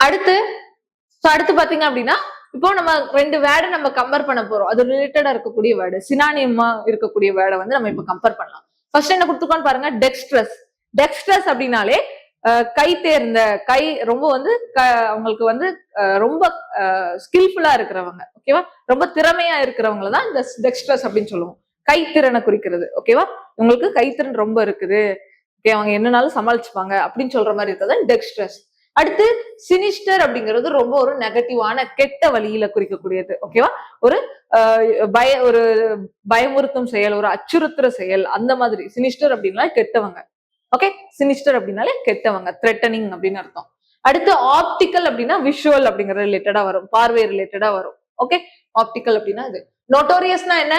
அடுத்து பாத்தீங்க அப்படின்னா, இப்போ நம்ம 2 வேர்டை நம்ம கம்பேர் பண்ண போறோம். அது ரிலேட்டடா இருக்கக்கூடிய வேர்டு, சினானியமா இருக்கக்கூடிய வேர்டை வந்து நம்ம இப்ப கம்பேர் பண்ணலாம். ஃபர்ஸ்ட் என்ன கொடுத்துருக்கோம்னு பாருங்க, டெக்ஸ்ட்ரஸ். டெக்ஸ்ட்ரஸ் அப்படின்னாலே கை தேர்ந்த, கை ரொம்ப வந்து அவங்களுக்கு வந்து ரொம்ப ஸ்கில்ஃபுல்லா இருக்கிறவங்க, ஓகேவா, ரொம்ப திறமையா இருக்கிறவங்கள தான் இந்த டெக்ஸ்ட்ரஸ் அப்படின்னு சொல்லுவோம். கைத்திறனை குறிக்கிறது. ஓகேவா? உங்களுக்கு கைத்திறன் ரொம்ப இருக்குது, ஓகே, அவங்க என்னன்னாலும் சமாளிச்சுப்பாங்க அப்படின்னு சொல்ற மாதிரி இருக்கிறது டெக்ஸ்ட்ரஸ். அடுத்து சினிஸ்டர் அப்படிங்கிறது ரொம்ப ஒரு நெகட்டிவான கெட்ட வழியில குறிக்கக்கூடியது. ஓகேவா? ஒரு ஒரு பயமுறுத்தும் செயல், ஒரு அச்சுறுத்துற செயல், அந்த மாதிரி. சினிஸ்டர் அப்படின்னா கெட்டவங்க. ஓகே, சினிஸ்டர் அப்படின்னாலே கெட்டவங்க, த்ரெட்டனிங் அப்படின்னு அர்த்தம். அடுத்து ஆப்டிக்கல் அப்படின்னா விஷுவல் அப்படிங்கிற ரிலேட்டடா வரும், பார்வை ரிலேட்டடா வரும். ஓகே, ஆப்டிக்கல் அப்படின்னா இது. நோட்டோரியஸ்னா என்ன?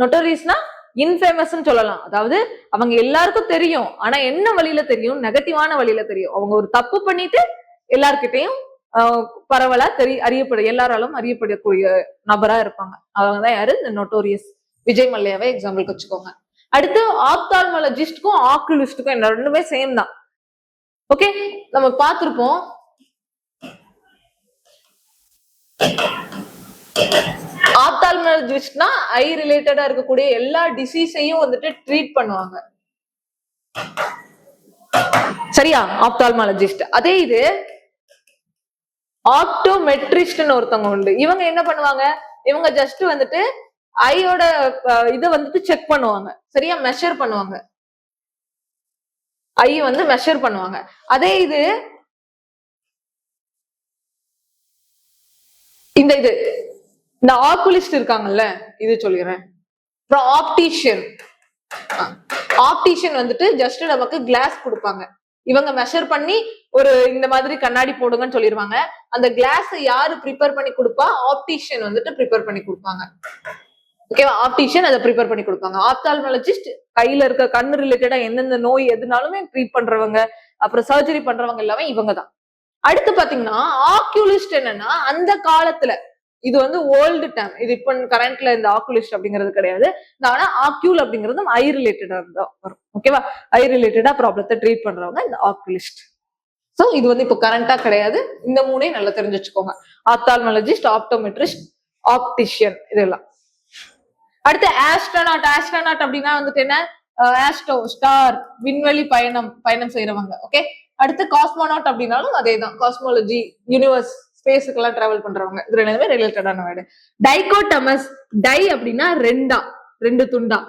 நோட்டோரியஸ்னா இன்ஃபேமஸ் சொல்லலாம். அதாவது அவங்க எல்லாருக்கும் தெரியும், ஆனா என்ன வழியில தெரியும்? நெகட்டிவான வழியில தெரியும். அவங்க ஒரு தப்பு பண்ணிட்டு எல்லார்கிட்டையும் பரவலா எல்லாராலும் அறியப்படக்கூடிய நபரா இருப்பாங்க. அவங்கதான் யாரு? இந்த நோட்டோரியஸ். விஜய் மல்லையாவை எக்ஸாம்பிளுக்கு வச்சுக்கோங்க. அடுத்து ஆப்தால்மாலஜிஸ்டுக்கும் ஆக்குலிஸ்டுக்கும் என்ன, ரெண்டுமே சேம் தான். ஓகே, நம்ம பார்த்திருப்போம். ஆப்தால்மாலஜிஸ்ட்னா ஐ ரிலேட்டடா இருக்கக்கூடிய எல்லா டிசீஸையும் வந்துட்டு ட்ரீட் பண்ணுவாங்க. சரியா? ஆப்தால்மாலஜிஸ்ட். அதே இது ஆப்டோமெட்ரிஸ்ட்னு ஒருத்தவங்க உண்டு. இவங்க என்ன பண்ணுவாங்க? இவங்க ஜஸ்ட் வந்துட்டு ஐயோட இதை வந்துட்டு செக் பண்ணுவாங்க. சரியா? மெஷர் பண்ணுவாங்க, ஐ வந்து மெஷர் பண்ணுவாங்க. அதே இது இந்த ஆக்குலிஸ்ட் இருக்காங்கல்ல, இது சொல்லிடுறேன். அப்புறம் ஆப்டிஷியன் வந்துட்டு ஜஸ்ட் நமக்கு கிளாஸ் கொடுப்பாங்க. இவங்க மெஷர் பண்ணி ஒரு இந்த மாதிரி கண்ணாடி போடுங்கன்னு சொல்லிடுவாங்க. அந்த கிளாஸ் யாரு ப்ரிப்பேர் பண்ணி கொடுப்பா? ஆப்டிஷியன் வந்துட்டு ப்ரிப்பேர் பண்ணி கொடுப்பாங்க. ஓகேவா? ஆப்டிஷியன் அதை ப்ரிப்பேர் பண்ணி கொடுப்பாங்க. ஆப்தால்மாலஜிஸ்ட் கையில இருக்க கண்ணு ரிலேட்டடா எந்தெந்த நோய் எதுனாலுமே ட்ரீட் பண்றவங்க, அப்புறம் சர்ஜரி பண்றவங்க எல்லாமே இவங்க தான். அடுத்து பாத்தீங்கன்னா ஆக்யூலிஸ்ட் என்னன்னா, அந்த காலத்துல, இது வந்து ஓல்டு டேம், இது இப்ப கரண்ட்ல இந்த ஆக்குலிஸ்ட் அப்படிங்கிறது கிடையாது. ஆனா ஆக்யூல் அப்படிங்கிறது ஐ ரிலேட்டடா தான் வரும். ஓகேவா? ஐ ரிலேட்டடா ப்ராப்ளத்தை ட்ரீட் பண்றவங்க இந்த ஆக்குலிஸ்ட். சோ இது வந்து இப்போ கரண்டா கிடையாது. இந்த மூணையும் நல்லா தெரிஞ்சு வச்சுக்கோங்க. ஆப்தால்மாலஜிஸ்ட், ஆப்டோமெட்ரிஸ்ட், ஆப்டிஷியன், இதெல்லாம். அடுத்து ஆஸ்ட்ரோநாட். ஆஸ்ட்ரோநாட் அப்படின்னா வந்துட்டு என்ன? ஆஸ்ட்ரோ, ஸ்டார், விண்வெளி பயணம் செய்யறவங்க. ஓகே. அடுத்து காஸ்மோநாட் அப்படின்னாலும் அதே தான், காஸ்மாலஜி, யூனிவர்ஸ், ஸ்பேஸுக்கு எல்லாம் டிராவல் பண்றவங்க. இது ரெண்டுமே ரிலேட்டடான வேர்டு. டைகோட்டமஸ், டை அப்படின்னா ரெண்டு துண்டா.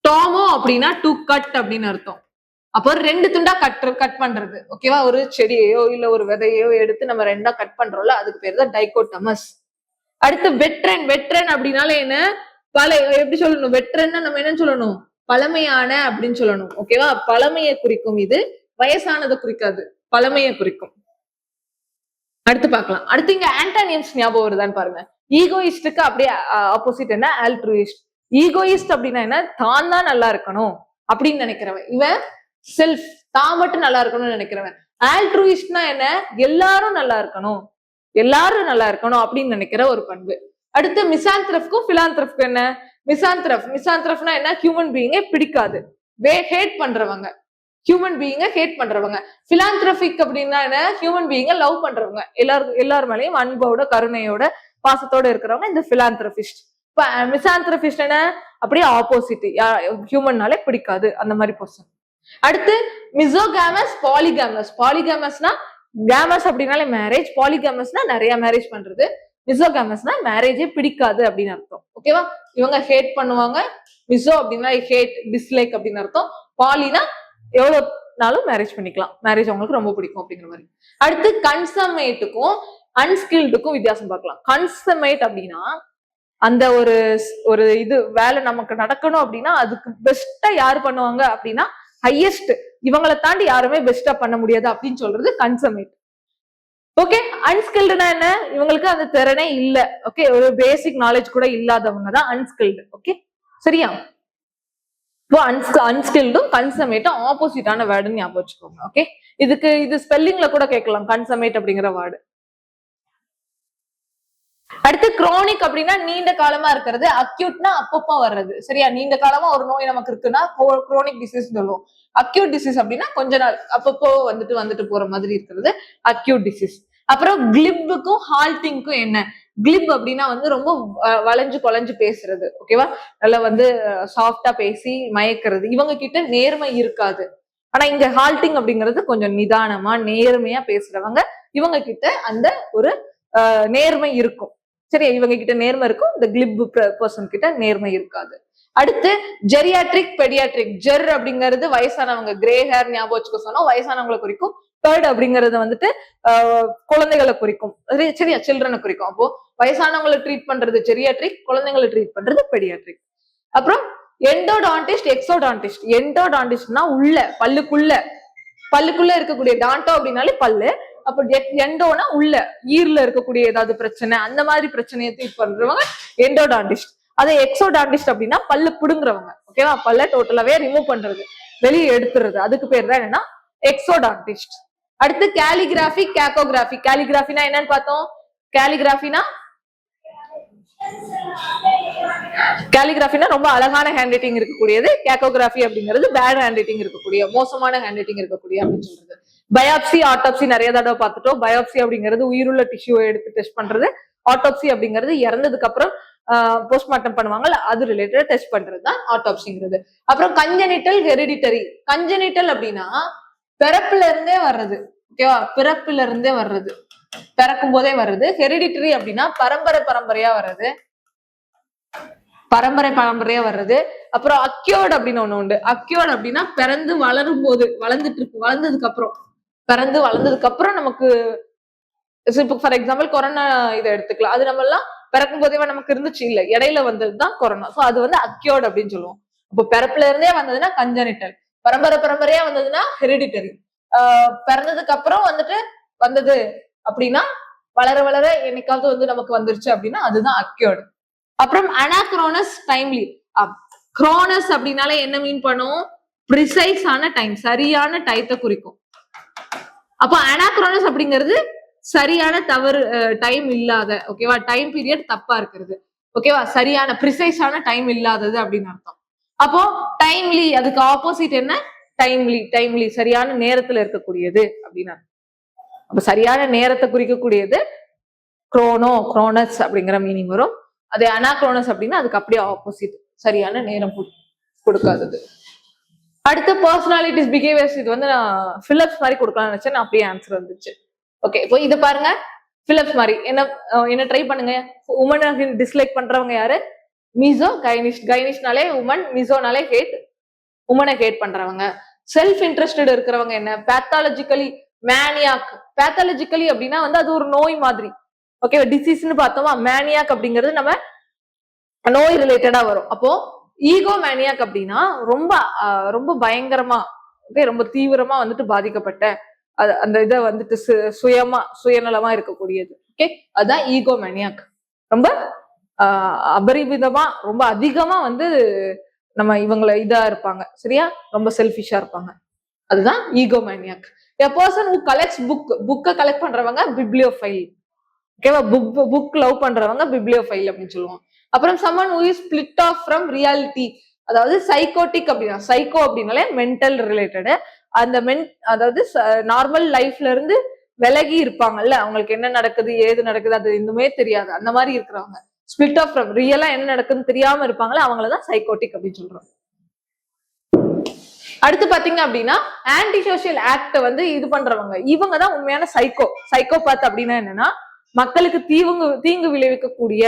டோமோ அப்படின்னா டு கட் அப்படின்னு அர்த்தம். அப்போ 2 துண்டா கட் பண்றது. ஓகேவா? ஒரு செடியையோ இல்ல ஒரு விதையோ எடுத்து நம்ம 2ஆ கட் பண்றோம்ல, அதுக்கு பேர் தான் டைகோட்டமஸ். அடுத்து வெட்ரன் அப்படின்னாலே என்ன? எப்படி சொல்லணும்? வெட்ரன்னா நம்ம என்ன சொல்லணும்? பழமையான அப்படின்னு சொல்லணும். ஓகேவா? பழமையை குறிக்கும். இது வயசானதை குறிக்காது, பழமையை குறிக்கும். அடுத்து பார்க்கலாம். அடுத்து இங்க ஆன்டானியம்ஸ் ஞாபகம் வருதான்னு பாருங்க. ஈகோயிஸ்டுக்கு அப்படியே ஆப்போசிட் என்ன? ஆல்ட்ருயிஸ்ட். ஈகோயிஸ்ட் அப்படின்னா என்ன? தான் தான் நல்லா இருக்கணும் அப்படின்னு நினைக்கிறவன். இவன் செல்ஃப், தான் மட்டும் நல்லா இருக்கணும்னு நினைக்கிறவன். ஆல்ட்ருயிஸ்ட்னா என்ன? எல்லாரும் நல்லா இருக்கணும் அப்படின்னு நினைக்கிற ஒரு பண்பு. அடுத்து மிசாந்த்ரஃப்க்கும் பிலாந்த்ரஃப்க்கும் என்ன? மிசாந்த்ரஃப்னா என்ன? ஹியூமன் பீயிங்கே பிடிக்காது, ஹேட் பண்றவங்க, ஹியூமன் பீயிங்க ஹேட் பண்றவங்க. பிலாந்த்ரபிக் அப்படின்னா என்ன? ஹியூமன் பீயிங்க லவ் பண்றவங்க, எல்லார் மேலேயும் அன்போட, கருணையோட, பாசத்தோட இருக்கிறவங்க இந்த பிலாந்த்ரபிஸ்ட். இப்ப மிசாந்த்ரபிஸ்ட் என்ன? அப்படியே ஆப்போசிட், ஹியூமன்னாலே பிடிக்காது அந்த மாதிரி பர்சன். அடுத்து மிசோகாமஸ், பாலிகாமஸ். பாலிகாமஸ்னா கேமஸ் அப்படின்னாலே மேரேஜ், பாலிகாமஸ்னா நிறைய மேரேஜ் பண்றது, மிசோகாமஸ்னா மேரேஜே பிடிக்காது அப்படின்னு அர்த்தம். ஓகேவா? இவங்க ஹேட் பண்ணுவாங்க. மிசோ அப்படின்னா ஹேட், டிஸ்லைக் அப்படின்னு அர்த்தம். பாலினா எவ்வளவு நாளும் மேரேஜ் பண்ணிக்கலாம், மேரேஜ் அவங்களுக்கு ரொம்ப பிடிக்கும் அப்படிங்கிற மாதிரி. அடுத்து கன்சமேட்டுக்கும் அன்ஸ்கில்டுக்கும் வித்தியாசம் பார்க்கலாம். கன்சமேட் அப்படின்னா அந்த ஒரு இது வேலை நமக்கு நடக்கணும் அப்படின்னா அதுக்கு பெஸ்டா யாரு பண்ணுவாங்க அப்படின்னா ஹையஸ்ட், இவங்களை தாண்டி யாருமே பெஸ்டா பண்ண முடியாது அப்படின்னு சொல்றது கன்சமேட். ஓகே, அன்ஸ்கில்டுனா என்ன? இவங்களுக்கு அந்த திறனே இல்ல. ஓகே, ஒரு பேசிக் நாலேஜ் கூட இல்லாதவங்க தான் அன்ஸ்கில்டு. ஓகே, சரியா? இப்போ அன்ஸ்கில்டும் கன்சமேட்டும் ஆப்போசிட்டான வேர்டுன்னு ஞாபகம் வச்சுக்கோங்க. ஓகே, இது ஸ்பெல்லிங்ல கூட கேட்கலாம் கன்சமேட் அப்படிங்கிற வேர்டு. அடுத்து குரோனிக் அப்படின்னா நீண்ட காலமா இருக்கிறது, அக்யூட்னா அப்பப்போ வர்றது. சரியா? நீண்ட காலமா ஒரு நோய் நமக்கு இருக்குன்னா குரோனிக் டிசீஸ் சொல்லுவோம். அக்யூட் டிசீஸ் அப்படின்னா கொஞ்ச நாள் அப்பப்போ வந்துட்டு போற மாதிரி இருக்கிறது அக்யூட் டிசீஸ். அப்புறம் கிளிப்புக்கும் ஹால்டிங்க்கும் என்ன? கிளிப் அப்படின்னா ரொம்ப வளைஞ்சு கொலைஞ்சு பேசுறது. ஓகேவா? நல்லா சாஃப்டா பேசி மயக்கிறது. இவங்க கிட்ட நேர்மை இருக்காது. ஆனா இங்க ஹால்டிங் அப்படிங்கிறது கொஞ்சம் நிதானமா நேர்மையா பேசுறவங்க. இவங்க கிட்ட அந்த ஒரு நேர்மை இருக்கும். சரி, இவங்க கிட்ட நேர்மை இருக்கும். இந்த கிளிப் பர்சன் கிட்ட நேர்மை இருக்காது. அடுத்து ஜெரியாட்ரிக், பெடியாட்ரிக். ஜெர் அப்படிங்கிறது வயசானவங்க, கிரே ஹேர் ஞாபகம் வச்சுக்க சொன்னோம், வயசானவங்களை குறிக்கும். பேர்ட் அப்படிங்கறது குழந்தைகளை குறிக்கும். சரியா? சில்ட்ரனை குறிக்கும். அப்போ வயசானவங்களை ட்ரீட் பண்றது ஜெரியாட்ரிக், குழந்தைங்களை ட்ரீட் பண்றது பெடியாட்ரிக். அப்புறம் எண்டோடான்டிஸ்ட், எக்ஸோடான்டிஸ்ட். எண்டோடான்டிஸ்ட்னா உள்ள பல்லுக்குள்ள இருக்கக்கூடிய, டான்டோ அப்படின்னாலே பல்லு. அப்ப எண்டோனா உள்ள ஈர்ல இருக்கக்கூடிய ஏதாவது பிரச்சனை, அந்த மாதிரி பிரச்சனையை ட்ரீட் பண்றவங்க எண்டோடான்டிஸ்ட். அதே எக்ஸோடான்டிஸ்ட் அப்படின்னா பல்லு புடுங்குறவங்க. ஓகேவா? பல்ல டோட்டலாவே ரிமூவ் பண்றது, வெளியே எடுத்துறது. அதுக்கு பேர் தான் என்னன்னா எக்ஸோடான்டிஸ்ட். அடுத்து கேலிகிராஃபி, கேக்கோகிராஃபி. கேலிகிராஃபினா என்னன்னு பார்த்தோம். கேலிகிராஃபினா ரொம்ப அழகான ஹேண்ட் ரைட்டிங் இருக்கக்கூடியது. கேக்கோகிராஃபி அப்படிங்கிறது பேட் ஹேண்ட் ரைட்டிங் இருக்கக்கூடிய, மோசமான ஹேண்ட் ரைட்டிங் இருக்கக்கூடிய அப்படின்னு சொல்றது. பயாப்சி, ஆட்டோப்சி நிறைய தடவை பார்த்துட்டோம். பயாப்சி அப்படிங்கிறது உயிருள்ள டிஷ்யூ எடுத்து டெஸ்ட் பண்றது. ஆட்டோப்சி அப்படிங்கிறது இறந்ததுக்கு அப்புறம் போஸ்ட்மார்ட்டம் பண்ணுவாங்கல்ல, அது ரிலேட்டடா டெஸ்ட் பண்றது தான் ஆட்டோப்சிங்கிறது. அப்புறம் கஞ்சனிட்டல், ஹெரிடிட்டரி. கஞ்சனிட்டல் அப்படின்னா பிறப்புல இருந்தே வர்றது. ஓகேவா? பிறப்புல இருந்தே வர்றது, பிறக்கும் போதே வர்றது. ஹெரிடிட்டரி அப்படின்னா பரம்பரையா வர்றது. அப்புறம் அக்யூர்ட் அப்படின்னு ஒண்ணு உண்டு. அக்யூர்ட் அப்படின்னா பிறந்து வளர்ந்ததுக்கு அப்புறம் நமக்கு, இப்போ ஃபார் எக்ஸாம்பிள் கொரோனா இதை எடுத்துக்கலாம். அது நம்ம எல்லாம் பிறக்கும் போதே நமக்கு இருந்துச்சு இல்ல, இடையில வந்ததுதான் கொரோனா. சோ அது அக்யூர்ட் அப்படின்னு சொல்லுவோம். இப்போ பிறப்புல இருந்தே வந்ததுன்னா கஞ்சனிட்டல், பரம்பரையா வந்ததுன்னா ஹெரிடிட்டரி. பிறந்ததுக்கு அப்புறம் வந்தது அப்படின்னா வளர என்னைக்காவது நமக்கு வந்துருச்சு அப்படின்னா அதுதான் அக்யூர்ட். அப்புறம் அனாக்ரோனஸ், டைம்லி. குரோனஸ் அப்படின்னாலே என்ன மீன் பண்ணும்? ப்ரிசைஸான டைம், சரியான டயத்தை குறிக்கும். அப்போ அனாக்ரோனஸ் அப்படிங்கிறது சரியான தவறு, டைம் இல்லாத. ஓகேவா? டைம் பீரியட் தப்பா இருக்கிறது. ஓகேவா? சரியான ப்ரிசைஸான டைம் இல்லாதது அப்படின்னு அர்த்தம். அப்போ டைம்லி, அதுக்கு ஆப்போசிட் என்ன? டைம்லி சரியான நேரத்துல இருக்கக்கூடியது அப்படின்னு. அப்ப சரியான நேரத்தை குறிக்கக்கூடியது குரோனஸ் அப்படிங்கிற மீனிங் வரும். அதே அனாக்ரோனஸ் அப்படின்னா அதுக்கு அப்படியே ஆப்போசிட், சரியான நேரம் கொடுக்காதது. அடுத்து பர்சனாலிட்டிஸ், பிஹேவியர்ஸ். இது நான் பிலிப்ஸ் மாதிரி கொடுக்கலாம்னு நினைச்சேன், நான் அப்படியே ஆன்சர் வந்துச்சு. ஓகே, இப்போ இதை பாருங்க, பிலிப்ஸ் மாதிரி என்ன ட்ரை பண்ணுங்க. உமனை டிஸ்லைக் பண்றவங்க யாரு? மிசோ கைனிஸ்ட். கைனிஸ்ட்னாலே உமன், மிசோனாலே ஹேட், உமனை ஹேட் பண்றவங்க. செல்ஃப் இன்ட்ரெஸ்டட் இருக்கிறவங்க என்ன? பேத்தாலஜிக்கலி மேனியாக். பேத்தாலஜிக்கலி அப்படின்னா அது ஒரு நோய் மாதிரி. ஓகே, டிசீஸ்ன்னு பார்த்தோமா. மேனியாக் அப்படிங்கிறது நம்ம நோய் ரிலேட்டடா வரும். அப்போ ஈகோ மேனியாக் அப்படின்னா ரொம்ப பயங்கரமா, ரொம்ப தீவிரமா பாதிக்கப்பட்ட அந்த இதை சுயநலமா இருக்கக்கூடியது. ஓகே, அதுதான் ஈகோ மேனியாக். ரொம்ப அபரிமிதமா, ரொம்ப அதிகமா நம்ம இவங்களை இதா இருப்பாங்க. சரியா? ரொம்ப செல்ஃபிஷா இருப்பாங்க. அதுதான் egomaniac. A person who collects புக்கை கலெக்ட் பண்றவங்க பிப்ளியோஃபைல். ஓகேவா? புக் லவ் பண்றவங்க பிப்ளியோஃபைல் அப்படின்னு சொல்லுவோம். அப்புறம் someone who is split off from reality, அதாவது சைக்கோட்டிக் அப்படின்னா, சைக்கோ அப்படின்னாலே மென்டல் ரிலேட்டடு. அதாவது நார்மல் லைஃப்ல இருந்து விலகி இருப்பாங்கல்ல, அவங்களுக்கு என்ன நடக்குது ஏது நடக்குது அது இன்னுமே தெரியாது, அந்த மாதிரி இருக்கிறவங்க. ஸ்பிளிட் ஆஃப் ஃப்ரம், ரியலா என்ன நடக்குதுன்னு தெரியாம இருப்பாங்களா, அவங்களதான் சைக்கோட்டிக் அப்படின்னு சொல்றோம். அடுத்து பாத்தீங்க அப்படின்னா ஆன்டி சோசியல் ஆக்ட் இது பண்றவங்க, இவங்க தான் உண்மையான சைக்கோபாத். அப்படின்னா என்னன்னா, மக்களுக்கு தீங்கு விளைவிக்கக்கூடிய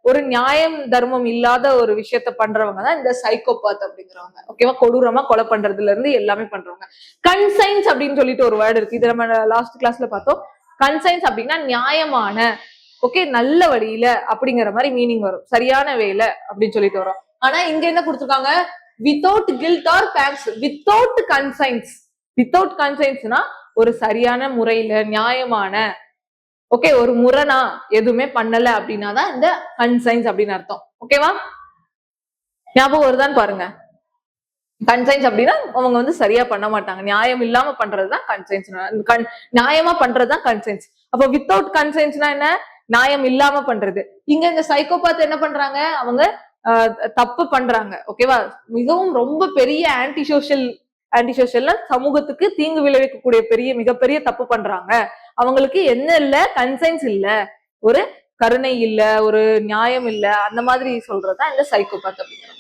ஒரு நியாயம் தர்மம் இல்லாத ஒரு விஷயத்த பண்றவங்க தான் இந்த சைக்கோபாத் அப்படிங்கிறவங்க. ஓகேவா? கொடூரமா கொலை பண்றதுல இருந்து எல்லாமே பண்றவங்க. கன்சைன்ஸ் அப்படின்னு சொல்லிட்டு ஒரு வேர்டு இருக்கு, இது நம்ம லாஸ்ட் கிளாஸ்ல பார்த்தோம். கன்சைன்ஸ் அப்படின்னா நியாயமான, ஓகே, நல்ல வழியில அப்படிங்கிற மாதிரி மீனிங் வரும், சரியான வேலை அப்படின்னு சொல்லிட்டு வரும். ஆனா இங்க என்ன கொடுத்துருக்காங்க, without guilt or thanks, without conscience. Without கன்சைன்ஸ்னா ஒரு சரியான முறையில நியாயமான, ஓகே, ஒரு முரணா எதுவுமே பண்ணல அப்படின்னா தான் இந்த கன்சைன்ஸ் அப்படின்னு அர்த்தம். ஓகேவா, ஞாபகம் வருதான்னு பாருங்க. கன்சைன்ஸ் அப்படின்னா அவங்க வந்து சரியா பண்ண மாட்டாங்க, நியாயம் இல்லாம பண்றதுதான் கன்சைன்ஸ். நியாயமா பண்றதுதான் கன்சைன்ஸ். அப்ப வித்தவுட் கன்சைன்ஸ்னா என்ன, நியாயம் இல்லாம பண்றது. இங்க இந்த சைக்கோபாத் என்ன பண்றாங்க, அவங்க தப்பு பண்றாங்க. ஓகேவா, மிகவும் ரொம்ப பெரிய ஆன்டி சோஷியல்ல சமூகத்துக்கு தீங்கு விளைவிக்கக்கூடிய மிகப்பெரிய தப்பு பண்றாங்க. அவங்களுக்கு என்ன இல்ல, கன்சைன்ஸ் இல்ல, ஒரு கருணை இல்ல, ஒரு நியாயம் இல்ல, அந்த மாதிரி சொல்றதுதான் இந்த சைக்கோபாத் அப்படிங்கிறது.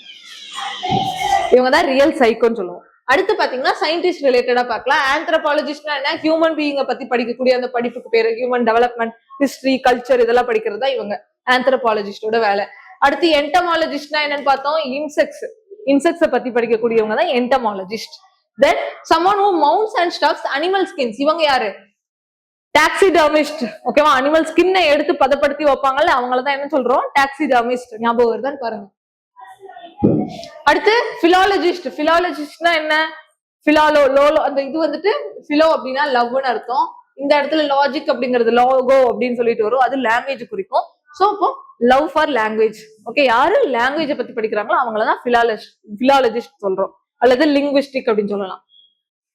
இவங்கதான் ரியல் சைக்கோன்னு சொல்லுவோம். அடுத்து பாத்தீங்கன்னா சயின்டிஸ்ட் ரிலேட்டடா பார்க்கலாம். ஆந்த்ரோபாலஜிஸ்ட்னா என்ன, ஹியூமன் பீயிங்க பத்தி படிக்கக்கூடிய அந்த படிப்புக்கு பேரு ஹியூமன் டெவலப்மெண்ட், ஹிஸ்டரி, கல்ச்சர் இதெல்லாம் படிக்கிறது தான் இவங்க ஆந்த்ரோபாலஜிஸ்டோட வேலை. அடுத்து என்டமாலஜிஸ்ட்னா என்னன்னு பார்த்தோம், இன்செக்ட்ஸை பத்தி படிக்கக்கூடியவங்க தான் entomologist. Then someone who mounts and stuffs animal skins, இவங்க யாரு, டாக்ஸிடர்மிஸ்ட். ஓகேவா, அனிமல் ஸ்கின்னை எடுத்து பதப்படுத்தி வைப்பாங்கல்ல, அவங்களதான் என்ன சொல்றோம், டாக்ஸிடர்மிஸ்ட். ஞாபகம் வருதான்னு பாருங்க. அடுத்து பிலாலஜிஸ்ட்னா என்ன, அந்த இது வந்துட்டு பிலோ அப்படின்னா லவ்னு அர்த்தம். இந்த இடத்துல லாஜிக் அப்படிங்கிறது லோகோ அப்படின்னு சொல்லிட்டு வரும், அது லாங்குவேஜ் குறிக்கும். சோ இப்போ லவ் ஃபார் லாங்குவேஜ். ஓகே, யாரு லாங்குவேஜை பத்தி படிக்கிறாங்களோ அவங்களதான் பிலாலஜிஸ்ட் சொல்றோம், அல்லது லிங்குவிஸ்டிக் அப்படின்னு சொல்லலாம்.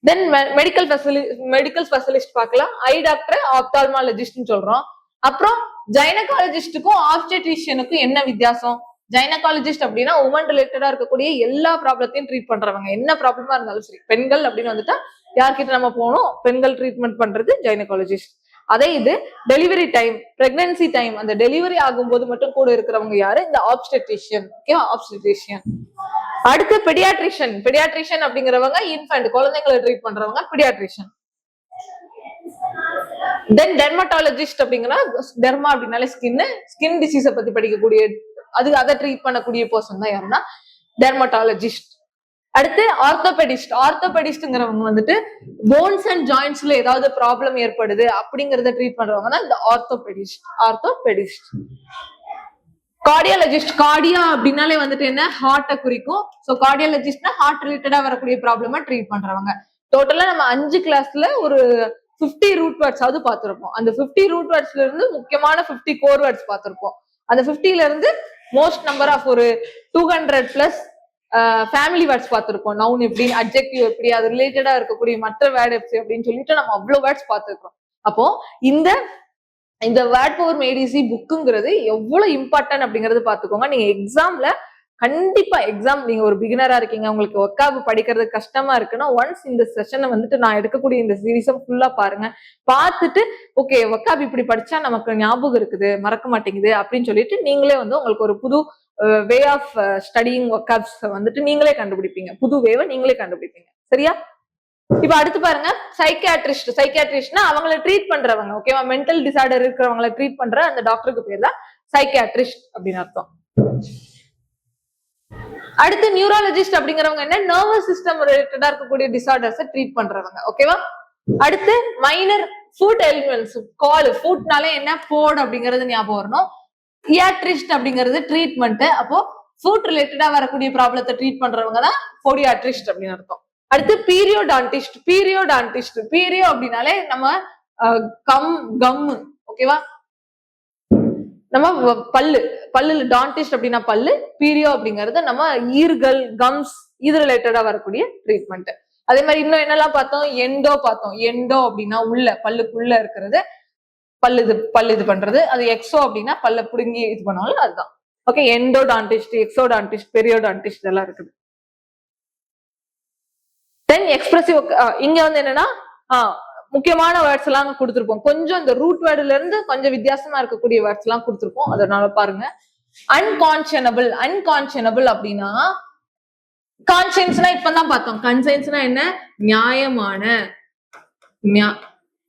தென் மெடிக்கல் ஸ்பெஷலிஸ்ட் பார்க்கலாம். ஐ டாக்டர், ஆப்தால்மாலஜிஸ்ட்னு சொல்றோம். அப்புறம் ஜைனகாலஜிஸ்டுக்கும் ஆப்ஸ்டெட்ரிஷியனுக்கும் என்ன வித்தியாசம், ஜைனகாலஜிஸ்ட் அப்படின்னா உமன் ரிலேட்டடா இருக்கக்கூடிய எல்லா ப்ராப்ளத்தையும் ட்ரீட் பண்றவங்க, என்ன ப்ராப்ளமா இருந்தாலும் சரி. பெண்கள் அப்படின்னு வந்துட்டா யார்கிட்ட நம்ம போகணும், பெண்கள் ட்ரீட்மெண்ட் பண்றது ஜைனகாலஜிஸ்ட். அதே இது டெலிவரி டைம், பிரெக்னன்சி டைம், அந்த டெலிவரி ஆகும்போது மட்டும் கூட இருக்கிறவங்க யாரு, இந்த ஆப்ஸ்டெட்ரிஷியன். ஓகே, ஆப்ஸ்டெட்ரிஷியன். அடுத்து பெடியாட்ரிஷியன் அப்படிங்கிறவங்க இன்ஃபென்ட், குழந்தைங்களை ட்ரீட் பண்றவங்க பெடியாட்ரிஷியன். தென் டெர்மட்டாலஜிஸ்ட் அப்படிங்கிற, டெர்மா அப்படின்னாலே ஸ்கின் டிசீஸை பத்தி படிக்கக்கூடிய, அதை ட்ரீட் பண்ணக்கூடிய பர்சன் தான் யாருன்னா டெர்மட்டாலஜிஸ்ட். அடுத்து ஆர்த்தோபெடிஸ்ட்ங்கிறவங்க வந்துட்டு போன்ஸ் அண்ட் ஜாயின்ட்ஸ்ல ஏதாவது ப்ராப்ளம் ஏற்படுது அப்படிங்கறத ட்ரீட் பண்றவங்க தான் இந்த ஆர்த்தோபெடிஸ்ட். கார்டியாலஜிஸ்ட், கார்டியா அப்படின்னாலே வந்துட்டு என்ன, ஹார்ட்டை குறிக்கும். சோ கார்டியாலஜிஸ்ட்னா ஹார்ட் ரிலேட்டடா வரக்கூடிய ப்ராப்ளமா ட்ரீட் பண்றவங்க. டோட்டலா நம்ம 5 கிளாஸ்ல ஒரு 50 ரூட் வேர்ட்ஸ் ஆவது பார்த்திருப்போம். அந்த 50 ரூட் வேர்ட்ஸ்ல இருந்து முக்கியமான 50 கோர் வேர்ட்ஸ் பார்த்திருப்போம். அந்த 50ல இருந்து மோஸ்ட் நம்பர் ஆஃப் ஒரு 200+ ஃபேமிலி வேர்ட்ஸ் பார்த்திருப்போம். நவுன் எப்படி, அட்ஜெக்டிவ் எப்படி, அது ரிலேட்டடா இருக்கக்கூடிய மற்ற வேர்ட் எப்படி அப்படின்னு சொல்லிட்டு நம்ம அவ்வளவு வேர்ட்ஸ் பார்த்திருக்கோம். அப்போ இந்த வேர்ட் பவர் மேடிசி புக்குங்கிறது எவ்வளவு இம்பார்ட்டன்ட் அப்படிங்கறது பாத்துக்கோங்க. நீங்க எக்ஸாம்ல கண்டிப்பா நீங்க ஒரு பிகினரா இருக்கீங்க, உங்களுக்கு ஒக்காபு படிக்கிறது கஷ்டமா இருக்குன்னா ஒன்ஸ் இந்த செஷனை வந்துட்டு நான் எடுக்கக்கூடிய இந்த சீரீஸை ஃபுல்லா பாருங்க. பார்த்துட்டு ஓகே ஒக்காபு இப்படி படிச்சா நமக்கு ஞாபகம் இருக்குது, மறக்க மாட்டேங்குது அப்படின்னு சொல்லிட்டு நீங்களே வந்து உங்களுக்கு ஒரு புது வே ஆஃப் ஸ்டடிங் ஒக்காப்ஸ் வந்துட்டு நீங்களே கண்டுபிடிப்பீங்க, புது வேவை நீங்களே கண்டுபிடிப்பீங்க. சரியா? இப்ப அடுத்து பாருங்க, சைக்கியாட்ரிஸ்ட்னா அவங்களை ட்ரீட் பண்றவங்க. ஓகேவா, மென்டல் டிசார்டர் இருக்கிறவங்களை ட்ரீட் பண்ற அந்த டாக்டருக்கு பேர் தான் சைக்கியாட்ரிஸ்ட் அப்படின்னு அர்த்தம். அடுத்து நியூராலஜிஸ்ட் அப்படிங்கிறவங்க என்ன, நர்வஸ் சிஸ்டம் ரிலேட்டடா இருக்கக்கூடிய டிசார்டர்ஸ் ட்ரீட் பண்றவங்க. ஓகேவா. அடுத்து மைனர் ஃபுட் எலிமெண்ட்ஸ், ஃபுட்னாலே என்ன, போட் அப்படிங்கிறது ஞாபகம் வரணும். இயாட்ரிஸ்ட் அப்படிங்கிறது ட்ரீட்மெண்ட். அப்போ ஃபுட் ரிலேட்டடா வரக்கூடிய ப்ராப்ளத்தை ட்ரீட் பண்றவங்க தான் போடியாட்ரிஸ்ட் அப்படின்னு அர்த்தம். அடுத்து பீரியோடான்டிஸ்ட். பீரியோ அப்படின்னாலே நம்ம கம். ஓகேவா, நம்ம பல்லுல டான்டிஸ்ட் அப்படின்னா பல்லு, பீரியோ அப்படிங்கிறது நம்ம ஈர்கள், கம்ஸ், இது ரிலேட்டடா வரக்கூடிய ட்ரீட்மெண்ட். அதே மாதிரி இன்னும் என்னெல்லாம் பார்த்தோம், எண்டோ அப்படின்னா உள்ள பல்லுக்குள்ள இருக்கிறது, பல்லு இது பண்றது. அது எக்ஸோ அப்படின்னா பல்ல புடுங்கி இது பண்ணுவாங்க, அதுதான். ஓகே, எண்டோடான்டிஸ்ட், எக்ஸோடான்டிஸ்ட், பெரியோடான்டிஸ்ட் இதெல்லாம் இருக்குது. தென் எக்ஸ்பிரசிவ், இங்க வந்து என்னன்னா முக்கியமான வேர்ட்ஸ் எல்லாம் கொடுத்திருப்போம். கொஞ்சம் இந்த ரூட் வேர்டுல இருந்து கொஞ்சம் வித்தியாசமா இருக்கக்கூடிய வேர்ட்ஸ் எல்லாம் கொடுத்திருப்போம், அதனால பாருங்க. அன்கான்ஷனபிள் அப்படின்னா, கான்சியன்ஸ்னா இப்பதான் பார்த்தோம். கன்சைன்ஸ்னா என்ன,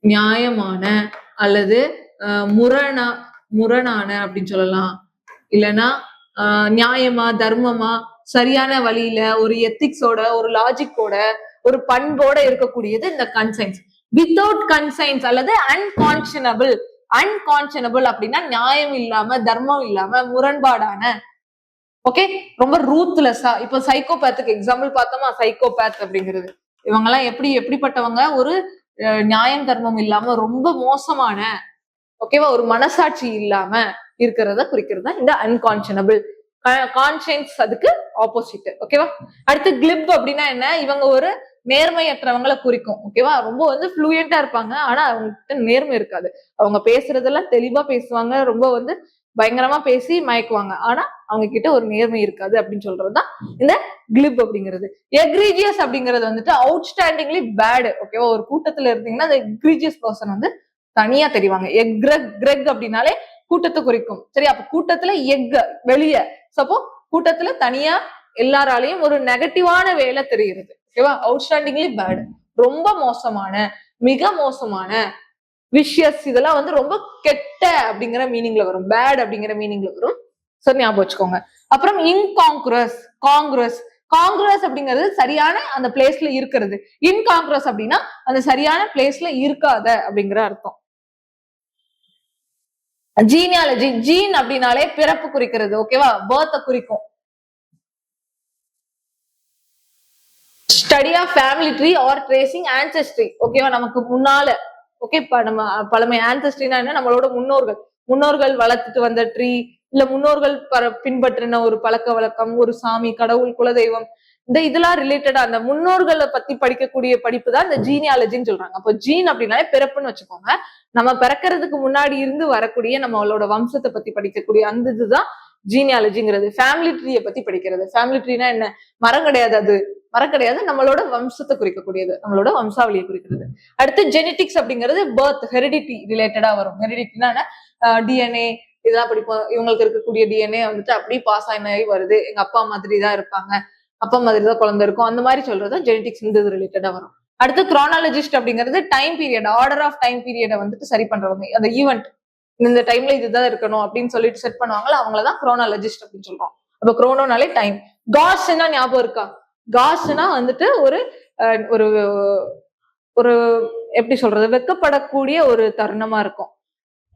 நியாயமான அல்லது முரணான அப்படின்னு சொல்லலாம். இல்லைன்னா நியாயமா, தர்மமா, சரியான வழியில, ஒரு எத்திக்ஸோட, ஒரு லாஜிக்கோட, ஒரு பண்போட இருக்கக்கூடியது இந்த கன்சைன்ஸ். வித்தவுட் கன்சைன்ஸ் அல்லது அன்கான்ஷனபிள். அன்கான்ஷனபிள் அப்படின்னா நியாயம் இல்லாம, தர்மம் இல்லாம, முரண்பாடான. ஓகே, ரொம்ப ரூத்லெஸ்ஸா. இப்ப சைக்கோபேத்துக்கு எக்ஸாம்பிள் பார்த்தோமா, சைக்கோபேத் அப்படிங்கிறது இவங்க எல்லாம் எப்படிப்பட்டவங்க, ஒரு நியாயம் தர்மம் இல்லாம ரொம்ப மோசமான, ஓகேவா, ஒரு மனசாட்சி இல்லாம இருக்கிறத குறிக்கிறது இந்த அன்கான்ஷனபிள். கான்சியன்ஸ் அதுக்கு ஆப்போசிட். ஓகேவா. அடுத்து கிளிப் அப்படின்னா என்ன, இவங்க ஒரு நேர்மையற்றவங்களை குறிக்கும். ஓகேவா, ரொம்ப வந்து ஃப்ளூயண்டா இருப்பாங்க, ஆனா அவங்க கிட்ட நேர்மை இருக்காது. அவங்க பேசுறதெல்லாம் தெளிவா பேசுவாங்க, ரொம்ப வந்து பயங்கரமா பேசி மயக்குவாங்க, ஆனா அவங்க கிட்ட ஒரு நேர்மை இருக்காது அப்படின்னு சொல்றதுதான் இந்த கிளிப் அப்படிங்கிறது. எக்ரீஜியஸ் அப்படிங்கிறது வந்துட்டு அவுட்ஸ்டாண்டிங்லி பேட். ஓகேவா, ஒரு கூட்டத்துல இருந்தீங்கன்னா அந்த எக்ரீஜியஸ் பர்சன் வந்து தனியா தெரிவாங்க. கிரெக் அப்படின்னாலே கூட்டத்தை குறிக்கும். சரி, அப்ப கூட்டத்துல வெளிய, சப்போ கூட்டத்துல தனியா எல்லாராலையும் ஒரு நெகட்டிவான வேலை தெரிகிறது. ஓகேவா, அவுட்ஸ்டாண்டிங்லி பேட், ரொம்ப மோசமான, மிக மோசமான, விஷயஸ், இதெல்லாம் வந்து ரொம்ப கெட்ட அப்படிங்கிற மீனிங்ல வரும், பேட் அப்படிங்கிற மீனிங்ல வரும். சரி, ஞாபகம் வச்சுக்கோங்க. அப்புறம் இன்காங்கிரஸ், காங்கிரஸ் அப்படிங்கிறது சரியான அந்த பிளேஸ்ல இருக்கிறது. இன்காங்கிரஸ் அப்படின்னா அந்த சரியான பிளேஸ்ல இருக்காத அப்படிங்கிற அர்த்தம். ஜீனியாலஜி, ஜீன் அப்படின்னாலே பிறப்பு குறிக்கிறது. ஓகேவா, பர்த்தை குறிக்கும். Study of family tree or tracing ancestry. ஓகேவா, நமக்கு முன்னால, ஓகே, நம்ம பழமை ஆன்செஸ்ட்ரினா என்ன, நம்மளோட முன்னோர்கள் வளர்த்துட்டு வந்த ட்ரீ, இல்ல முன்னோர்கள் பின்பற்றின ஒரு பழக்க வழக்கம், ஒரு சாமி, கடவுள், குலதெய்வம், இதெல்லாம் ரிலேட்டடா அந்த முன்னோர்களை பத்தி படிக்கக்கூடிய படிப்பு தான் இந்த ஜீனியாலஜின்னு சொல்றாங்க. அப்போ ஜீன் அப்படின்னாலே பிறப்புன்னு வச்சுக்கோங்க. நம்ம பிறக்கிறதுக்கு முன்னாடி இருந்து வரக்கூடிய நம்மளோட வம்சத்தை பத்தி படிக்கக்கூடிய அந்த இதுதான் ஜீனியாலஜிங்கிறது. ஃபேமிலி ட்ரீயை பத்தி படிக்கிறது. ஃபேமிலி ட்ரீனா என்ன, மரம் கிடையாது, அது மரம் கிடையாது, நம்மளோட வம்சத்தை குறிக்கக்கூடியது, நம்மளோட வம்சாவளியை குறிக்கிறது. அடுத்து ஜெனட்டிக்ஸ் அப்படிங்கிறது பர்த், ஹெரிடிட்டி ரிலேட்டடா வரும். ஹெரிடிட்டினா டிஎன்ஏ, இதெல்லாம் படிப்போம். இவங்களுக்கு இருக்கக்கூடிய டிஎன்ஏ வந்துட்டு அப்படியே பாஸ் ஆகி வருது, எங்க அப்பா மாதிரி தான் இருப்பாங்க, அப்பா மாதிரி தான் குழந்தை இருக்கும், அந்த மாதிரி சொல்றது ஜெனட்டிக்ஸ் இந்த ரிலேட்டடா வரும். அடுத்து குரோனாலஜிஸ்ட் அப்படிங்கிறது time period, order of time பீரியடை வந்துட்டு சரி பண்றவங்க. அந்த ஈவெண்ட் இந்த டைம்ல இதுதான் இருக்கணும் அப்படின்னு சொல்லிட்டு செட் பண்ணுவாங்கல்ல, அவங்களதான் குரோனாலஜிஸ்ட் அப்படின்னு சொல்றோம். அப்ப குரோனோனாலே டைம். காஸ்னா ஞாபகம் இருக்கா? காஸ்னா வந்துட்டு ஒரு ஒரு ஒரு எப்படி சொல்றது, வெக்கப்படக்கூடிய ஒரு தருணமா இருக்கும்.